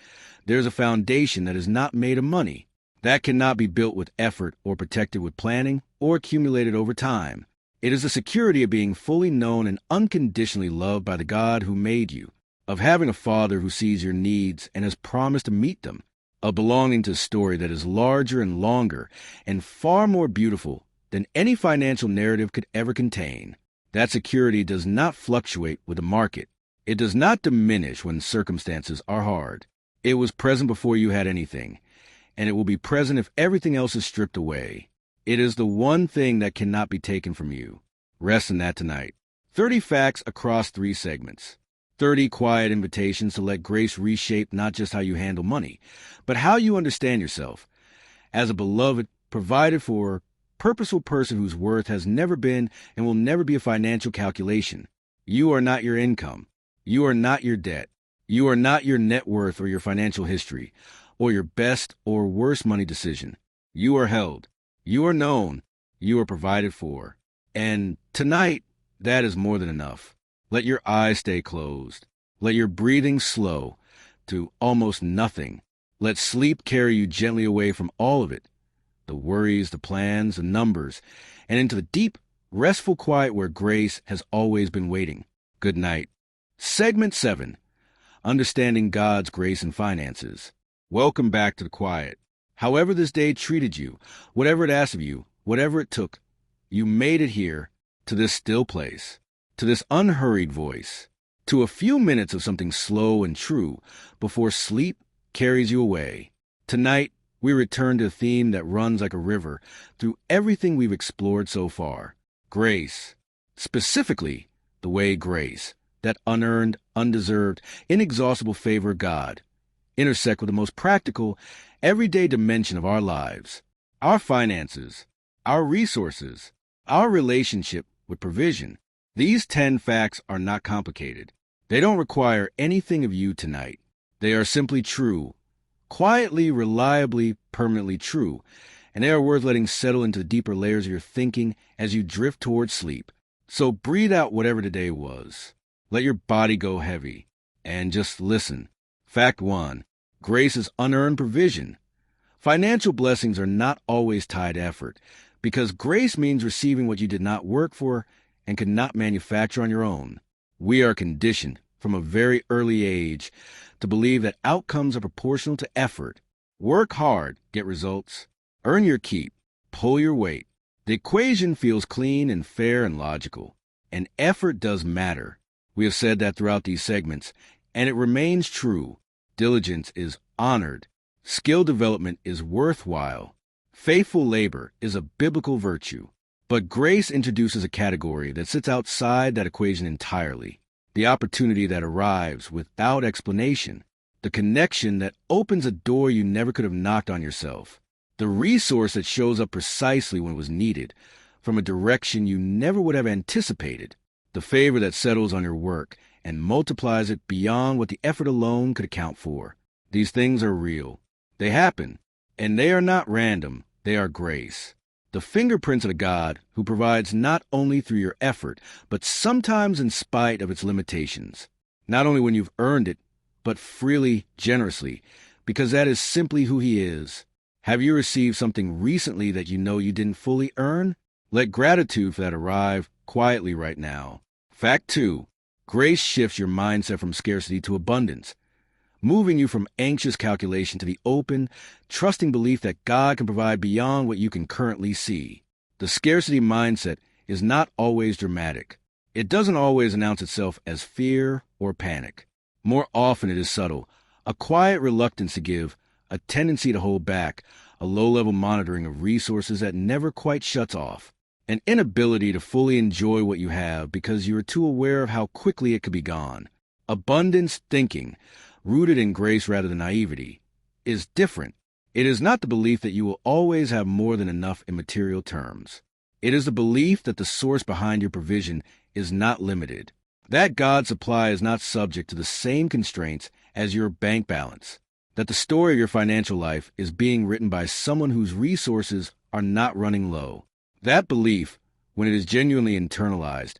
there's a foundation that is not made of money. That cannot be built with effort or protected with planning or accumulated over time. It is the security of being fully known and unconditionally loved by the God who made you, of having a Father who sees your needs and has promised to meet them, of belonging to a story that is larger and longer and far more beautiful than any financial narrative could ever contain. That security does not fluctuate with the market. It does not diminish when circumstances are hard. It was present before you had anything, and it will be present if everything else is stripped away. It is the one thing that cannot be taken from you. Rest in that tonight. 30 facts across 3 segments. 30 quiet invitations to let grace reshape not just how you handle money, but how you understand yourself as a beloved, provided for, purposeful person whose worth has never been and will never be a financial calculation. You are not your income. You are not your debt. You are not your net worth or your financial history, or your best or worst money decision. You are held. You are known. You are provided for. And tonight, that is more than enough. Let your eyes stay closed. Let your breathing slow to almost nothing. Let sleep carry you gently away from all of it. The worries, the plans, the numbers, and into the deep, restful quiet where grace has always been waiting. Good night. Segment 7. Understanding God's Grace and Finances. Welcome back to the quiet. However this day treated you, whatever it asked of you, whatever it took, you made it here, to this still place, to this unhurried voice, to a few minutes of something slow and true before sleep carries you away. Tonight, we return to a theme that runs like a river through everything we've explored so far. Grace. Specifically, the way grace, that unearned, undeserved, inexhaustible favor of God, intersect with the most practical, everyday dimension of our lives, our finances, our resources, our relationship with provision. These 10 facts are not complicated. They don't require anything of you tonight. They are simply true, quietly, reliably, permanently true, and they are worth letting settle into the deeper layers of your thinking as you drift towards sleep. So breathe out whatever today was. Let your body go heavy, and just listen. Fact 1. Grace is unearned provision. Financial blessings are not always tied to effort, because grace means receiving what you did not work for and could not manufacture on your own. We are conditioned from a very early age to believe that outcomes are proportional to effort. Work hard, get results. Earn your keep, pull your weight. The equation feels clean and fair and logical, and effort does matter. We have said that throughout these segments, and it remains true. Diligence is honored. Skill development is worthwhile. Faithful labor is a biblical virtue. But grace introduces a category that sits outside that equation entirely. The opportunity that arrives without explanation. The connection that opens a door you never could have knocked on yourself. The resource that shows up precisely when it was needed, from a direction you never would have anticipated. The favor that settles on your work and multiplies it beyond what the effort alone could account for. These things are real. They happen, and they are not random. They are grace. The fingerprints of a God who provides not only through your effort, but sometimes in spite of its limitations. Not only when you've earned it, but freely, generously, because that is simply who He is. Have you received something recently that you know you didn't fully earn? Let gratitude for that arrive quietly right now. Fact 2. Grace shifts your mindset from scarcity to abundance, moving you from anxious calculation to the open, trusting belief that God can provide beyond what you can currently see. The scarcity mindset is not always dramatic. It doesn't always announce itself as fear or panic. More often it is subtle, a quiet reluctance to give, a tendency to hold back, a low-level monitoring of resources that never quite shuts off, an inability to fully enjoy what you have because you are too aware of how quickly it could be gone. Abundance thinking, rooted in grace rather than naivety, is different. It is not the belief that you will always have more than enough in material terms. It is the belief that the source behind your provision is not limited, that God's supply is not subject to the same constraints as your bank balance, that the story of your financial life is being written by someone whose resources are not running low. That belief, when it is genuinely internalized,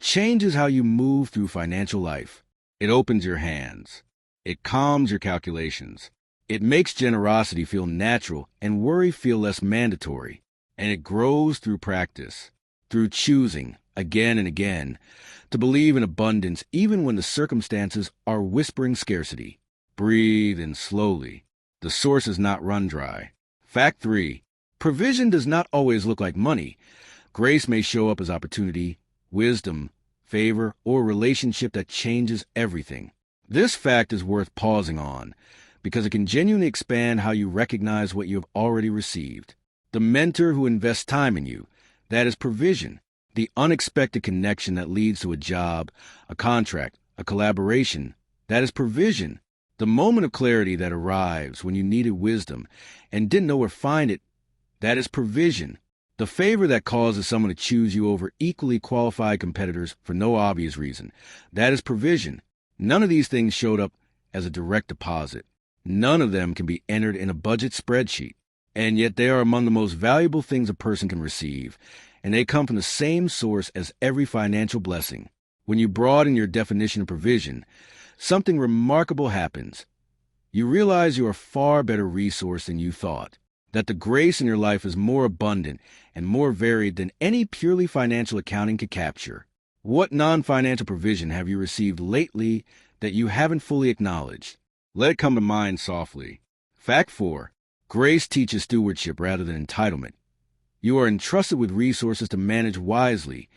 changes how you move through financial life. It opens your hands. It calms your calculations. It makes generosity feel natural and worry feel less mandatory. And it grows through practice. through choosing, again and again, to believe in abundance even when the circumstances are whispering scarcity. Breathe in slowly. The source is not run dry. Fact 3. Provision does not always look like money. Grace may show up as opportunity, wisdom, favor, or relationship that changes everything. This fact is worth pausing on because it can genuinely expand how you recognize what you have already received. The mentor who invests time in you, that is provision. The unexpected connection that leads to a job, a contract, a collaboration, that is provision. The moment of clarity that arrives when you needed wisdom and didn't know where to find it, that is provision. The favor that causes someone to choose you over equally qualified competitors for no obvious reason, that is provision. None of these things showed up as a direct deposit. None of them can be entered in a budget spreadsheet. And yet they are among the most valuable things a person can receive, and they come from the same source as every financial blessing. When you broaden your definition of provision, something remarkable happens. You realize you are a far better resource than you thought, that the grace in your life is more abundant and more varied than any purely financial accounting could capture. What non-financial provision have you received lately that you haven't fully acknowledged? Let it come to mind softly. Fact 4. Grace teaches stewardship rather than entitlement. You are entrusted with resources to manage wisely,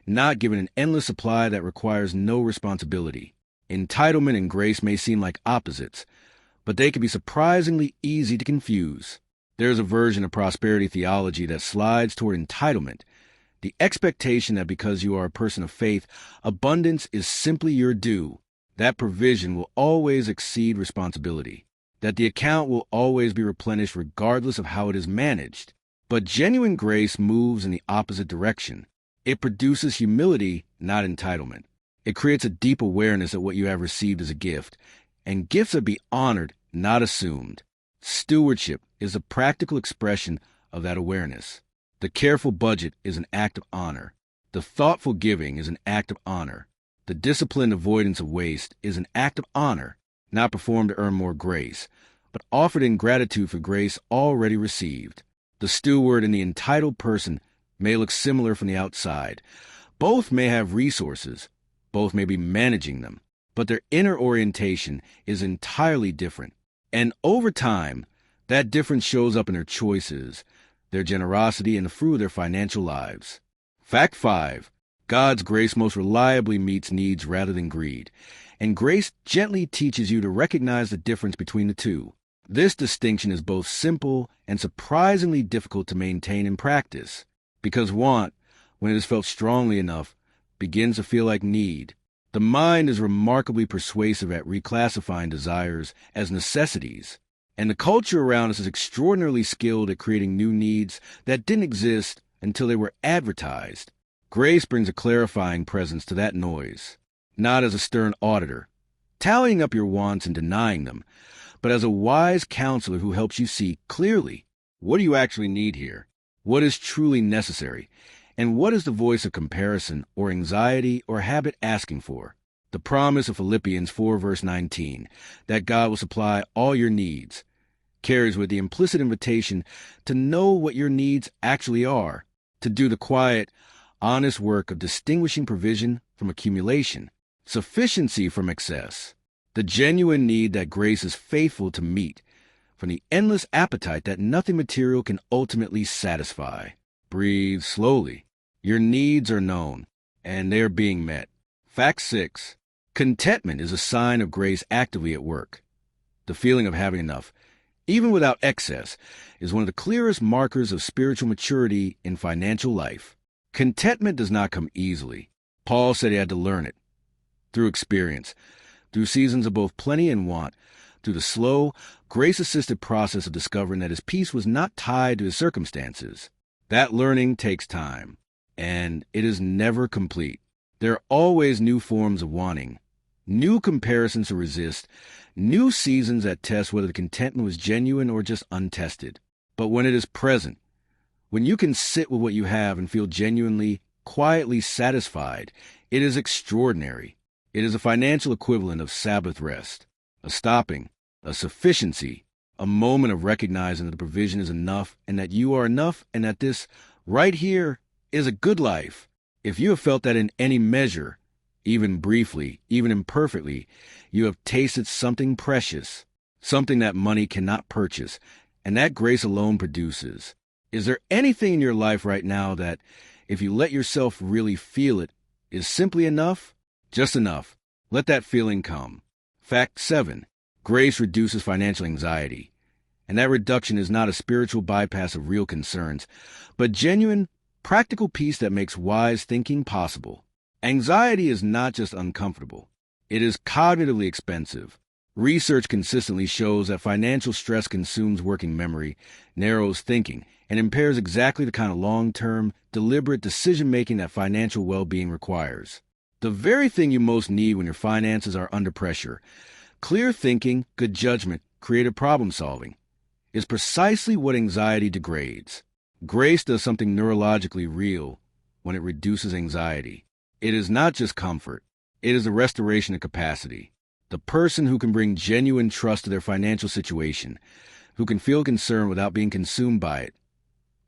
not given an endless supply that requires no responsibility. Entitlement and grace may seem like opposites, but they can be surprisingly easy to confuse. There's a version of prosperity theology that slides toward entitlement, the expectation that because you are a person of faith, abundance is simply your due, that provision will always exceed responsibility, that the account will always be replenished regardless of how it is managed. But genuine grace moves in the opposite direction. It produces humility, not entitlement. It creates a deep awareness of what you have received as a gift, and gifts are to be honored, not assumed. Stewardship is a practical expression of that awareness. The careful budget is an act of honor. The thoughtful giving is an act of honor. The disciplined avoidance of waste is an act of honor, not performed to earn more grace, but offered in gratitude for grace already received. The steward and the entitled person may look similar from the outside. Both may have resources. Both may be managing them. But their inner orientation is entirely different. And over time, that difference shows up in their choices, their generosity, and the fruit of their financial lives. Fact 5. God's grace most reliably meets needs rather than greed. And grace gently teaches you to recognize the difference between the two. This distinction is both simple and surprisingly difficult to maintain in practice, because want, when it is felt strongly enough, begins to feel like need. The mind is remarkably persuasive at reclassifying desires as necessities, and the culture around us is extraordinarily skilled at creating new needs that didn't exist until they were advertised. Grace brings a clarifying presence to that noise, not as a stern auditor, tallying up your wants and denying them, but as a wise counselor who helps you see clearly, what do you actually need here? What is truly necessary? And what is the voice of comparison or anxiety or habit asking for? The promise of Philippians 4 verse 19, that God will supply all your needs, carries with the implicit invitation to know what your needs actually are, to do the quiet, honest work of distinguishing provision from accumulation, sufficiency from excess, the genuine need that grace is faithful to meet, from the endless appetite that nothing material can ultimately satisfy. Breathe slowly. Your needs are known, and they are being met. Fact 6. Contentment is a sign of grace actively at work. The feeling of having enough, even without excess, is one of the clearest markers of spiritual maturity in financial life. Contentment does not come easily. Paul said he had to learn it through experience, through seasons of both plenty and want, through the slow, grace-assisted process of discovering that his peace was not tied to his circumstances. That learning takes time, and it is never complete. There are always new forms of wanting, new comparisons to resist, new seasons that test whether the contentment was genuine or just untested. But when it is present, when you can sit with what you have and feel genuinely, quietly satisfied, it is extraordinary. It is a financial equivalent of Sabbath rest, a stopping, a sufficiency, a moment of recognizing that the provision is enough and that you are enough and that this, right here, is a good life. If you have felt that in any measure, even briefly, even imperfectly, you have tasted something precious, something that money cannot purchase, and that grace alone produces. Is there anything in your life right now that, if you let yourself really feel it, is simply enough? Just enough. Let that feeling come. Fact 7. Grace reduces financial anxiety. And that reduction is not a spiritual bypass of real concerns, but genuine, practical peace that makes wise thinking possible. Anxiety is not just uncomfortable. It is cognitively expensive. Research consistently shows that financial stress consumes working memory, narrows thinking, and impairs exactly the kind of long-term, deliberate decision-making that financial well-being requires. The very thing you most need when your finances are under pressure, clear thinking, good judgment, creative problem-solving, is precisely what anxiety degrades. Grace does something neurologically real when it reduces anxiety. It is not just comfort. It is a restoration of capacity. The person who can bring genuine trust to their financial situation, who can feel concern without being consumed by it,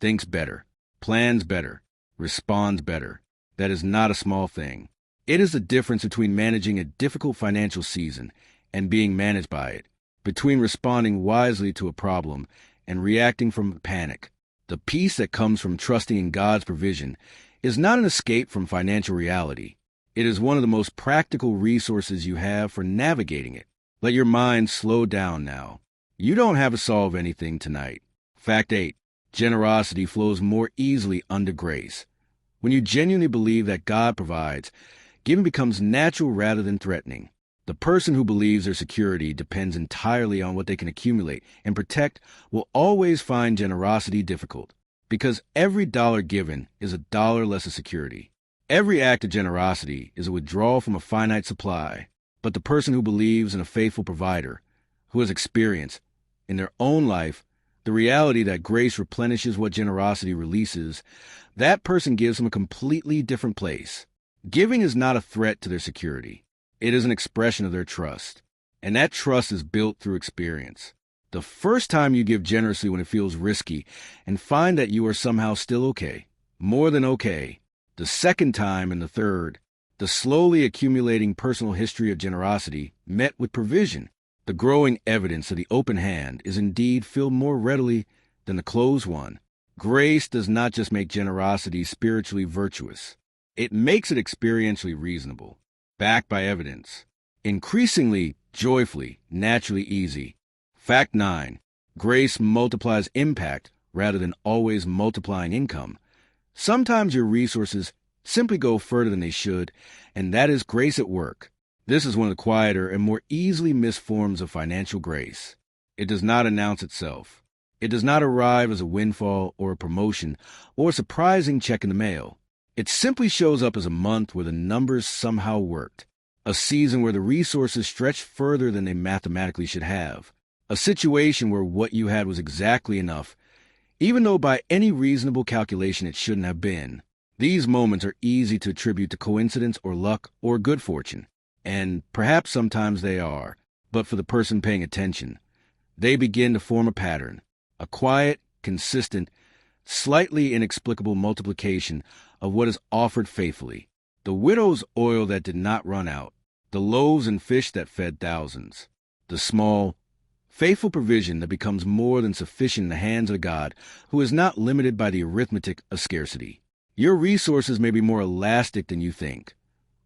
thinks better, plans better, responds better. That is not a small thing. It is the difference between managing a difficult financial season and being managed by it, between responding wisely to a problem and reacting from panic. The peace that comes from trusting in God's provision is not an escape from financial reality. It is one of the most practical resources you have for navigating it. Let your mind slow down now. You don't have to solve anything tonight. Fact 8. Generosity flows more easily under grace. When you genuinely believe that God provides, giving becomes natural rather than threatening. The person who believes their security depends entirely on what they can accumulate and protect will always find generosity difficult, because every dollar given is a dollar less of security. Every act of generosity is a withdrawal from a finite supply, but the person who believes in a faithful provider, who has experienced, in their own life, the reality that grace replenishes what generosity releases, that person gives from a completely different place. Giving is not a threat to their security. It is an expression of their trust, and that trust is built through experience. The first time you give generously when it feels risky and find that you are somehow still okay, more than okay. The second time and the third, the slowly accumulating personal history of generosity met with provision. The growing evidence of the open hand is indeed filled more readily than the closed one. Grace does not just make generosity spiritually virtuous. It makes it experientially reasonable, backed by evidence, increasingly, joyfully, naturally easy. Fact 9. Grace multiplies impact rather than always multiplying income. Sometimes your resources simply go further than they should, and that is grace at work. This is one of the quieter and more easily missed forms of financial grace. It does not announce itself. It does not arrive as a windfall or a promotion or a surprising check in the mail. It simply shows up as a month where the numbers somehow worked, a season where the resources stretched further than they mathematically should have, a situation where what you had was exactly enough, even though by any reasonable calculation it shouldn't have been. These moments are easy to attribute to coincidence or luck or good fortune, and perhaps sometimes they are, but for the person paying attention, they begin to form a pattern, a quiet, consistent, slightly inexplicable multiplication of what is offered faithfully. The widow's oil that did not run out, the loaves and fish that fed thousands, the small, faithful provision that becomes more than sufficient in the hands of God, who is not limited by the arithmetic of scarcity. Your resources may be more elastic than you think.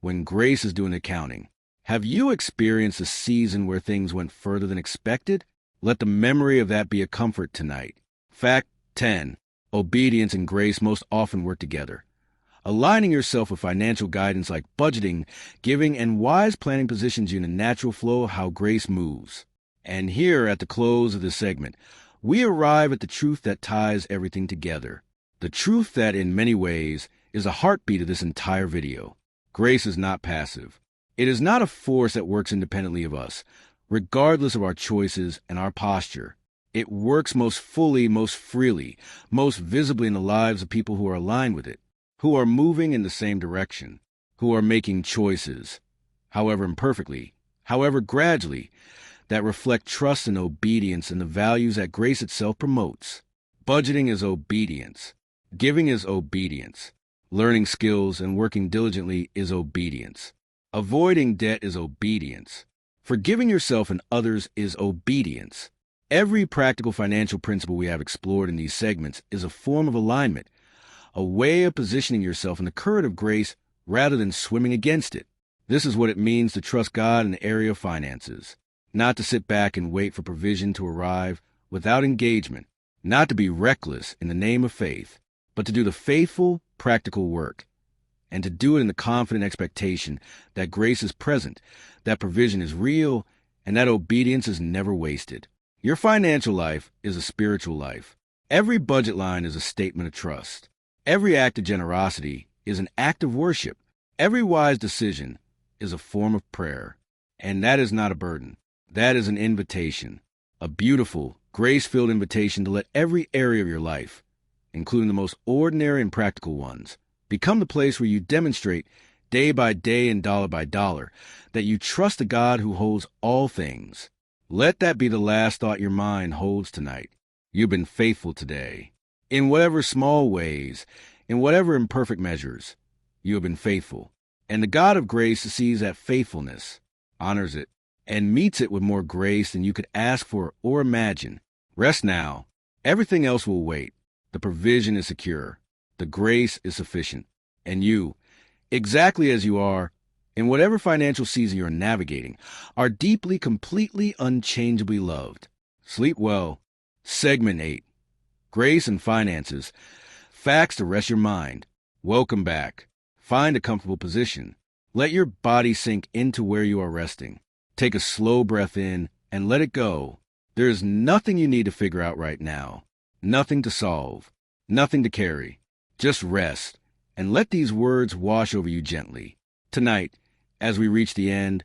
When grace is doing the counting, have you experienced a season where things went further than expected? Let the memory of that be a comfort tonight. Fact 10. Obedience and grace most often work together. Aligning yourself with financial guidance like budgeting, giving, and wise planning positions you in a natural flow of how grace moves. And here, at the close of this segment, we arrive at the truth that ties everything together. The truth that, in many ways, is the heartbeat of this entire video. Grace is not passive. It is not a force that works independently of us, regardless of our choices and our posture. It works most fully, most freely, most visibly in the lives of people who are aligned with it, who are moving in the same direction, who are making choices, however imperfectly, however gradually, that reflect trust and obedience in the values that grace itself promotes. Budgeting is obedience. Giving is obedience. Learning skills and working diligently is obedience. Avoiding debt is obedience. Forgiving yourself and others is obedience. Every practical financial principle we have explored in these segments is a form of alignment, a way of positioning yourself in the current of grace rather than swimming against it. This is what it means to trust God in the area of finances, not to sit back and wait for provision to arrive without engagement, not to be reckless in the name of faith, but to do the faithful, practical work, and to do it in the confident expectation that grace is present, that provision is real, and that obedience is never wasted. Your financial life is a spiritual life. Every budget line is a statement of trust. Every act of generosity is an act of worship. Every wise decision is a form of prayer. And that is not a burden. That is an invitation, a beautiful, grace-filled invitation to let every area of your life, including the most ordinary and practical ones, become the place where you demonstrate day by day and dollar by dollar that you trust the God who holds all things. Let that be the last thought your mind holds tonight. You've been faithful today. In whatever small ways, in whatever imperfect measures, you have been faithful. And the God of grace sees that faithfulness, honors it, and meets it with more grace than you could ask for or imagine. Rest now. Everything else will wait. The provision is secure. The grace is sufficient. And you, exactly as you are, in whatever financial season you're navigating, are deeply, completely, unchangeably loved. Sleep well. Segment 8. Grace and finances. Facts to rest your mind. Welcome back. Find a comfortable position. Let your body sink into where you are resting. Take a slow breath in and let it go. There is nothing you need to figure out right now. Nothing to solve. Nothing to carry. Just rest and let these words wash over you gently. Tonight, as we reach the end,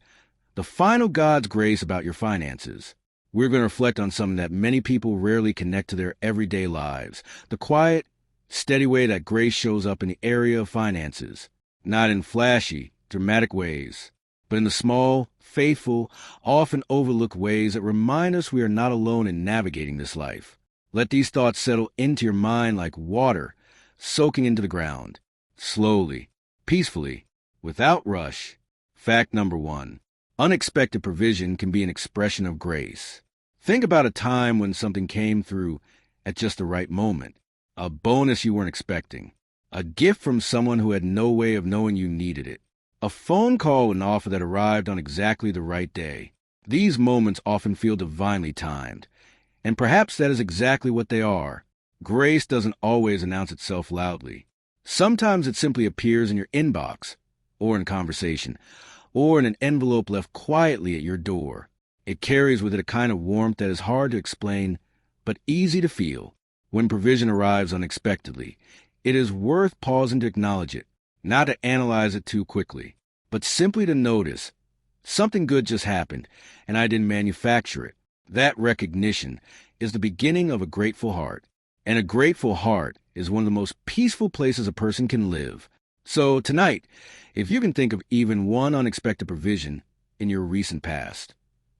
the final God's grace about your finances, we're going to reflect on something that many people rarely connect to their everyday lives. The quiet, steady way that grace shows up in the area of finances. Not in flashy, dramatic ways, but in the small, faithful, often overlooked ways that remind us we are not alone in navigating this life. Let these thoughts settle into your mind like water, soaking into the ground. Slowly, peacefully, without rush. Fact number 1. Unexpected provision can be an expression of grace. Think about a time when something came through at just the right moment. A bonus you weren't expecting. A gift from someone who had no way of knowing you needed it. A phone call with an offer that arrived on exactly the right day. These moments often feel divinely timed. And perhaps that is exactly what they are. Grace doesn't always announce itself loudly. Sometimes it simply appears in your inbox, or in conversation, or in an envelope left quietly at your door. It carries with it a kind of warmth that is hard to explain, but easy to feel. When provision arrives unexpectedly, it is worth pausing to acknowledge it, not to analyze it too quickly, but simply to notice, something good just happened, and I didn't manufacture it. That recognition is the beginning of a grateful heart, and a grateful heart is one of the most peaceful places a person can live. So tonight, if you can think of even one unexpected provision in your recent past,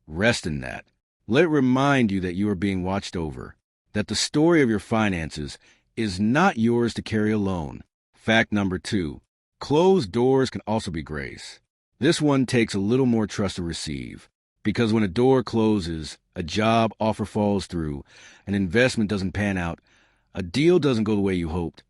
rest in that. Let it remind you that you are being watched over, that the story of your finances is not yours to carry alone. Fact number 2. Closed doors can also be grace. This one takes a little more trust to receive, because when a door closes, a job offer falls through, an investment doesn't pan out, a deal doesn't go the way you hoped,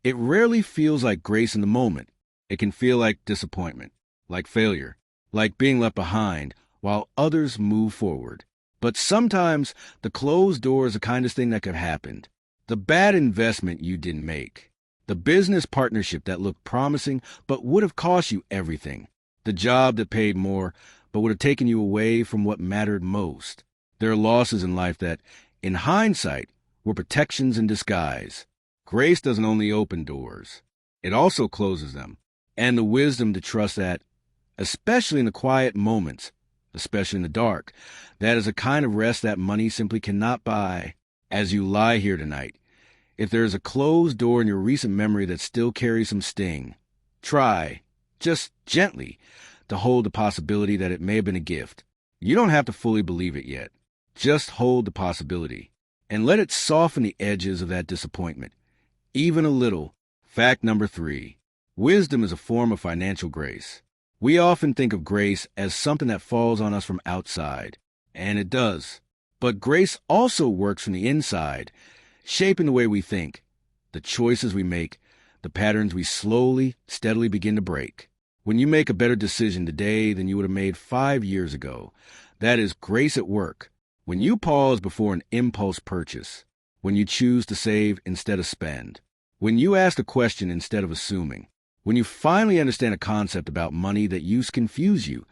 it rarely feels like grace in the moment. It can feel like disappointment, like failure, like being left behind while others move forward. But sometimes the closed door is the kindest thing that could have happened. The bad investment you didn't make. The business partnership that looked promising but would have cost you everything. The job that paid more but would have taken you away from what mattered most. There are losses in life that, in hindsight, were protections in disguise. Grace doesn't only open doors, it also closes them. And the wisdom to trust that, especially in the quiet moments, especially in the dark, that is a kind of rest that money simply cannot buy. As you lie here tonight, if there is a closed door in your recent memory that still carries some sting, try, just gently, to hold the possibility that it may have been a gift. You don't have to fully believe it yet. Just hold the possibility, and let it soften the edges of that disappointment. Even a little. Fact number 3. Wisdom is a form of financial grace. We often think of grace as something that falls on us from outside, and it does. But grace also works from the inside, shaping the way we think, the choices we make, the patterns we slowly, steadily begin to break. When you make a better decision today than you would have made 5 years ago, that is grace at work. When you pause before an impulse purchase, when you choose to save instead of spend, when you ask a question instead of assuming, when you finally understand a concept about money that used to confuse you,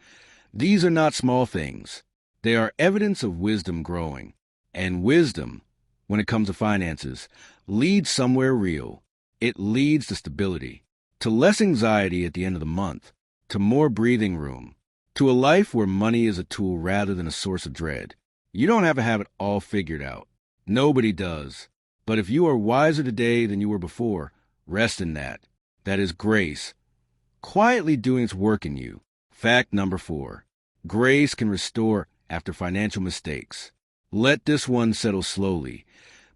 these are not small things. They are evidence of wisdom growing. And wisdom, when it comes to finances, leads somewhere real. It leads to stability, to less anxiety at the end of the month, to more breathing room, to a life where money is a tool rather than a source of dread. You don't have to have it all figured out. Nobody does. But if you are wiser today than you were before, rest in that. That is grace, quietly doing its work in you. Fact number 4. Grace can restore after financial mistakes. Let this one settle slowly,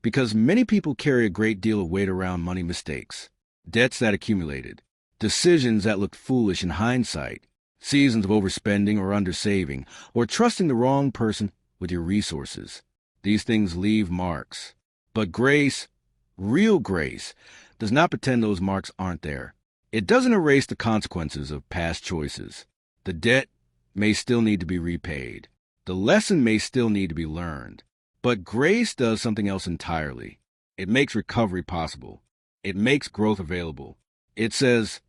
because many people carry a great deal of weight around money mistakes, debts that accumulated, decisions that looked foolish in hindsight, seasons of overspending or undersaving, or trusting the wrong person with your resources. These things leave marks. But grace, real grace, does not pretend those marks aren't there. It doesn't erase the consequences of past choices. The debt may still need to be repaid. The lesson may still need to be learned. But grace does something else entirely. It makes recovery possible. It makes growth available. It says,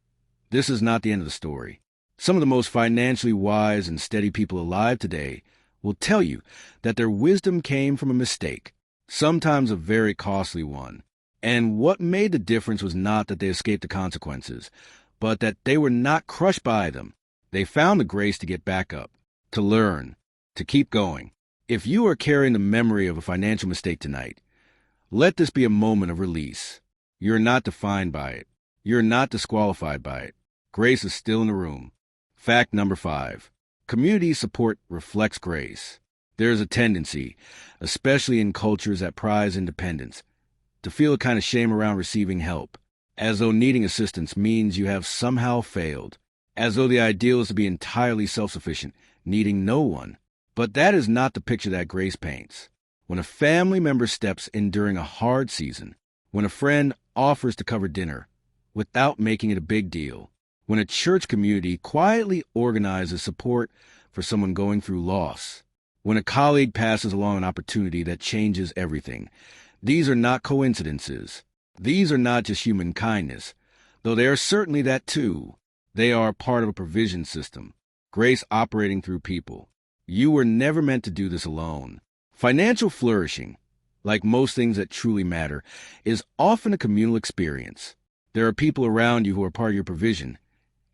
this is not the end of the story. Some of the most financially wise and steady people alive today will tell you that their wisdom came from a mistake, sometimes a very costly one. And what made the difference was not that they escaped the consequences, but that they were not crushed by them. They found the grace to get back up, to learn, to keep going. If you are carrying the memory of a financial mistake tonight, let this be a moment of release. You're not defined by it. You're not disqualified by it. Grace is still in the room. Fact number 5. Community support reflects grace. There is a tendency, especially in cultures that prize independence, to feel a kind of shame around receiving help, as though needing assistance means you have somehow failed, as though the ideal is to be entirely self-sufficient, needing no one. But that is not the picture that grace paints. When a family member steps in during a hard season, when a friend offers to cover dinner without making it a big deal, when a church community quietly organizes support for someone going through loss, when a colleague passes along an opportunity that changes everything, these are not coincidences. These are not just human kindness, though they are certainly that too. They are part of a provision system, grace operating through people. You were never meant to do this alone. Financial flourishing, like most things that truly matter, is often a communal experience. There are people around you who are part of your provision,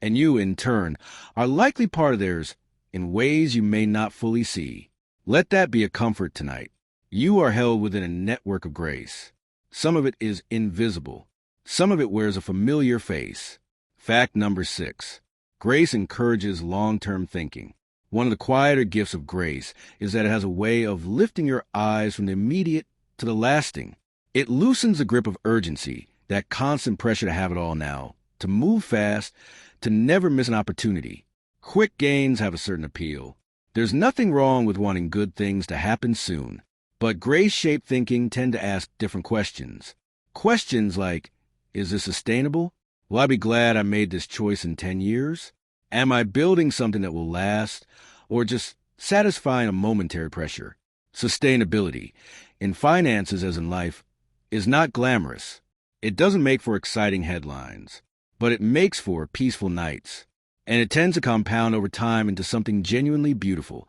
and you, in turn, are likely part of theirs in ways you may not fully see. Let that be a comfort tonight. You are held within a network of grace. Some of it is invisible. Some of it wears a familiar face. Fact number 6. Grace encourages long-term thinking. One of the quieter gifts of grace is that it has a way of lifting your eyes from the immediate to the lasting. It loosens the grip of urgency, that constant pressure to have it all now, to move fast, to never miss an opportunity. Quick gains have a certain appeal. There's nothing wrong with wanting good things to happen soon. But grace-shaped thinking tend to ask different questions. Questions like, is this sustainable? Will I be glad I made this choice in 10 years? Am I building something that will last, or just satisfying a momentary pressure? Sustainability, in finances as in life, is not glamorous. It doesn't make for exciting headlines, but it makes for peaceful nights. And it tends to compound over time into something genuinely beautiful,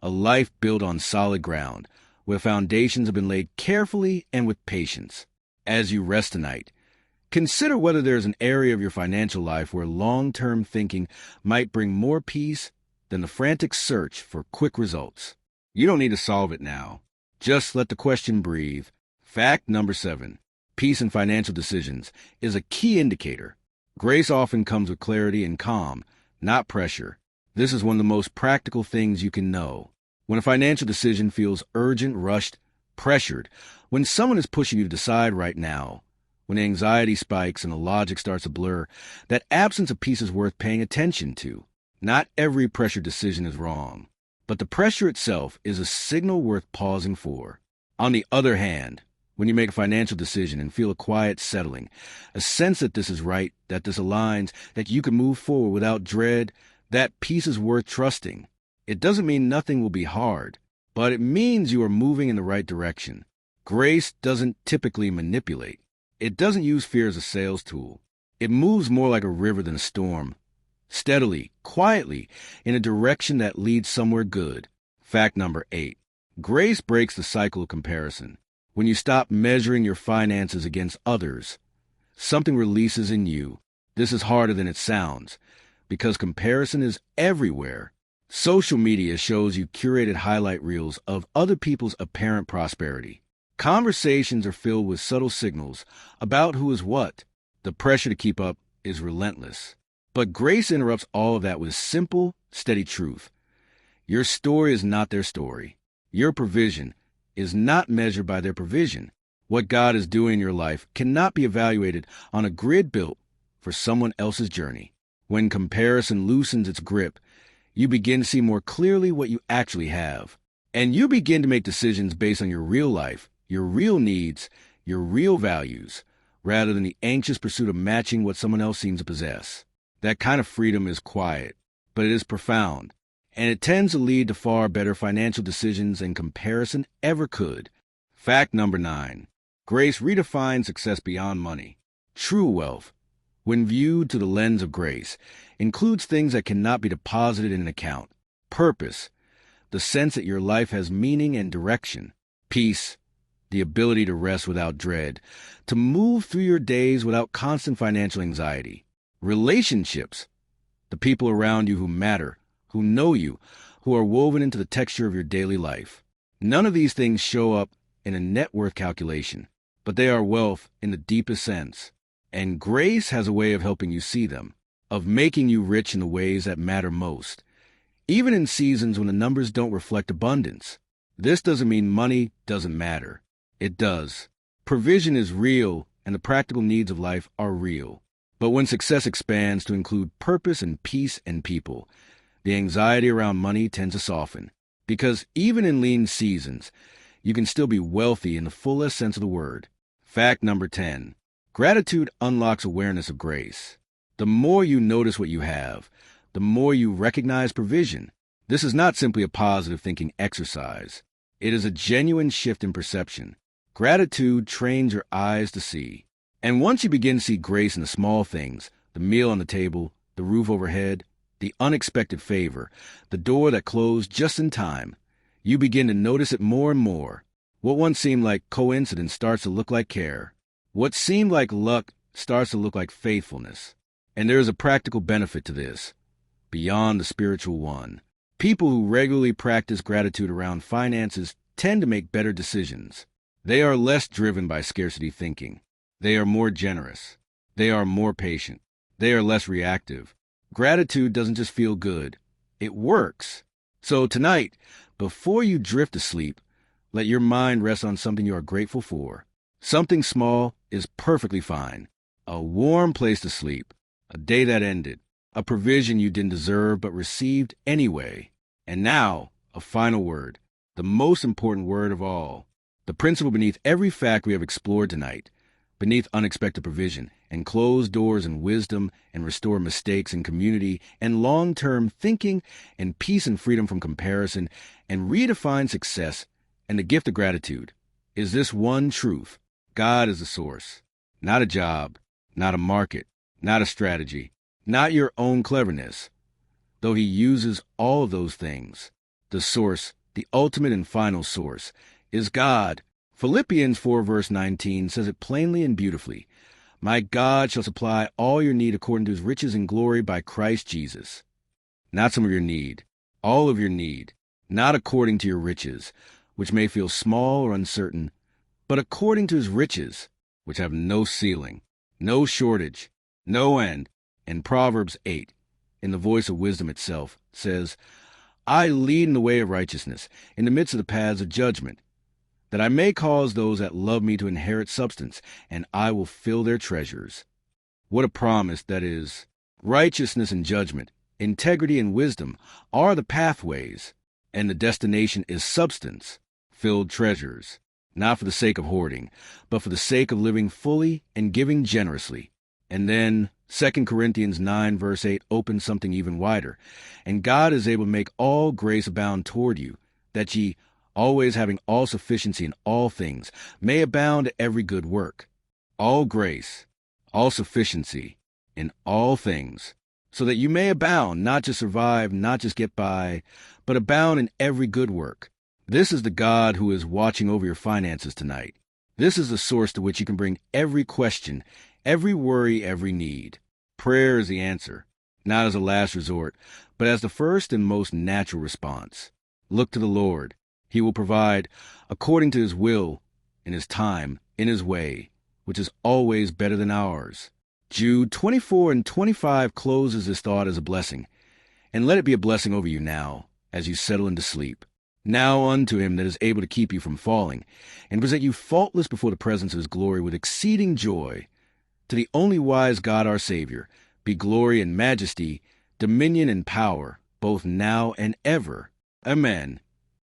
a life built on solid ground, where foundations have been laid carefully and with patience. As you rest tonight, consider whether there is an area of your financial life where long-term thinking might bring more peace than the frantic search for quick results. You don't need to solve it now. Just let the question breathe. Fact number 7. Peace in financial decisions is a key indicator. Grace often comes with clarity and calm, not pressure. This is one of the most practical things you can know. When a financial decision feels urgent, rushed, pressured, when someone is pushing you to decide right now, when anxiety spikes and the logic starts to blur, that absence of peace is worth paying attention to. Not every pressure decision is wrong, but the pressure itself is a signal worth pausing for. On the other hand, when you make a financial decision and feel a quiet settling, a sense that this is right, that this aligns, that you can move forward without dread, that peace is worth trusting. It doesn't mean nothing will be hard, but it means you are moving in the right direction. Grace doesn't typically manipulate. It doesn't use fear as a sales tool. It moves more like a river than a storm, steadily, quietly, in a direction that leads somewhere good. Fact number 8. Grace breaks the cycle of comparison. When you stop measuring your finances against others, something releases in you. This is harder than it sounds, because comparison is everywhere. Social media shows you curated highlight reels of other people's apparent prosperity. Conversations are filled with subtle signals about who is what. The pressure to keep up is relentless. But grace interrupts all of that with simple, steady truth. Your story is not their story. Your provision is not measured by their provision. What God is doing in your life cannot be evaluated on a grid built for someone else's journey. When comparison loosens its grip, you begin to see more clearly what you actually have. And you begin to make decisions based on your real life, your real needs, your real values, rather than the anxious pursuit of matching what someone else seems to possess. That kind of freedom is quiet, but it is profound, and it tends to lead to far better financial decisions than comparison ever could. Fact number 9. Grace redefines success beyond money. True wealth, when viewed through the lens of grace, includes things that cannot be deposited in an account. Purpose, the sense that your life has meaning and direction. Peace, the ability to rest without dread, to move through your days without constant financial anxiety. Relationships, the people around you who matter, who know you, who are woven into the texture of your daily life. None of these things show up in a net worth calculation, but they are wealth in the deepest sense. And grace has a way of helping you see them, of making you rich in the ways that matter most, even in seasons when the numbers don't reflect abundance. This doesn't mean money doesn't matter. It does. Provision is real, and the practical needs of life are real. But when success expands to include purpose and peace and people, the anxiety around money tends to soften. Because even in lean seasons, you can still be wealthy in the fullest sense of the word. Fact number 10. Gratitude unlocks awareness of grace. The more you notice what you have, the more you recognize provision. This is not simply a positive thinking exercise. It is a genuine shift in perception. Gratitude trains your eyes to see. And once you begin to see grace in the small things, the meal on the table, the roof overhead, the unexpected favor, the door that closed just in time, you begin to notice it more and more. What once seemed like coincidence starts to look like care. What seemed like luck starts to look like faithfulness. And there is a practical benefit to this, beyond the spiritual one. People who regularly practice gratitude around finances tend to make better decisions. They are less driven by scarcity thinking. They are more generous. They are more patient. They are less reactive. Gratitude doesn't just feel good. It works. So tonight, before you drift to sleep, let your mind rest on something you are grateful for. Something small is perfectly fine. A warm place to sleep. A day that ended. A provision you didn't deserve but received anyway. And now, a final word. The most important word of all. The principle beneath every fact we have explored tonight. Beneath unexpected provision, and closed doors and wisdom, and restore mistakes and community, and long-term thinking, and peace and freedom from comparison, and redefine success, and the gift of gratitude, is this one truth. God is the source. Not a job, not a market, not a strategy, not your own cleverness, though he uses all of those things. The source, the ultimate and final source, is God. Philippians 4 verse 19 says it plainly and beautifully. My God shall supply all your need according to his riches and glory by Christ Jesus. Not some of your need, all of your need, not according to your riches, which may feel small or uncertain, but according to his riches, which have no ceiling, no shortage, no end. And Proverbs 8, in the voice of wisdom itself, says, I lead in the way of righteousness, in the midst of the paths of judgment. that I may cause those that love me to inherit substance, and I will fill their treasures. What a promise that is. Righteousness and judgment, integrity and wisdom are the pathways, and the destination is substance, filled treasures, not for the sake of hoarding, but for the sake of living fully and giving generously. And then 2 Corinthians 9 verse 8 opens something even wider. And God is able to make all grace abound toward you, that ye, always having all sufficiency in all things, may abound to every good work. All grace, all sufficiency in all things, so that you may abound, not just survive, not just get by, but abound in every good work. This is the God who is watching over your finances tonight. This is the source to which you can bring every question, every worry, every need. Prayer is the answer, not as a last resort, but as the first and most natural response. Look to the Lord. He will provide according to his will, in his time, in his way, which is always better than ours. Jude 24 and 25 closes this thought as a blessing, and let it be a blessing over you now, as you settle into sleep. Now unto him that is able to keep you from falling, and present you faultless before the presence of his glory with exceeding joy. To the only wise God our Savior, be glory and majesty, dominion and power, both now and ever. Amen.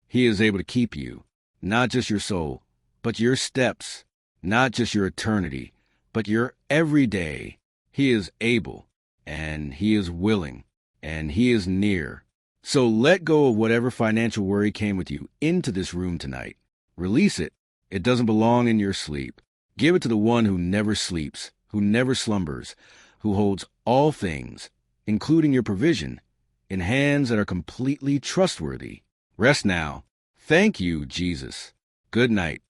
He is able to keep you, not just your soul, but your steps, not just your eternity, but your everyday. He is able, and he is willing, and he is near. So let go of whatever financial worry came with you into this room tonight. Release it. It doesn't belong in your sleep. Give it to the one who never sleeps, who never slumbers, who holds all things, including your provision, in hands that are completely trustworthy. Rest now. Thank you, Jesus. Good night.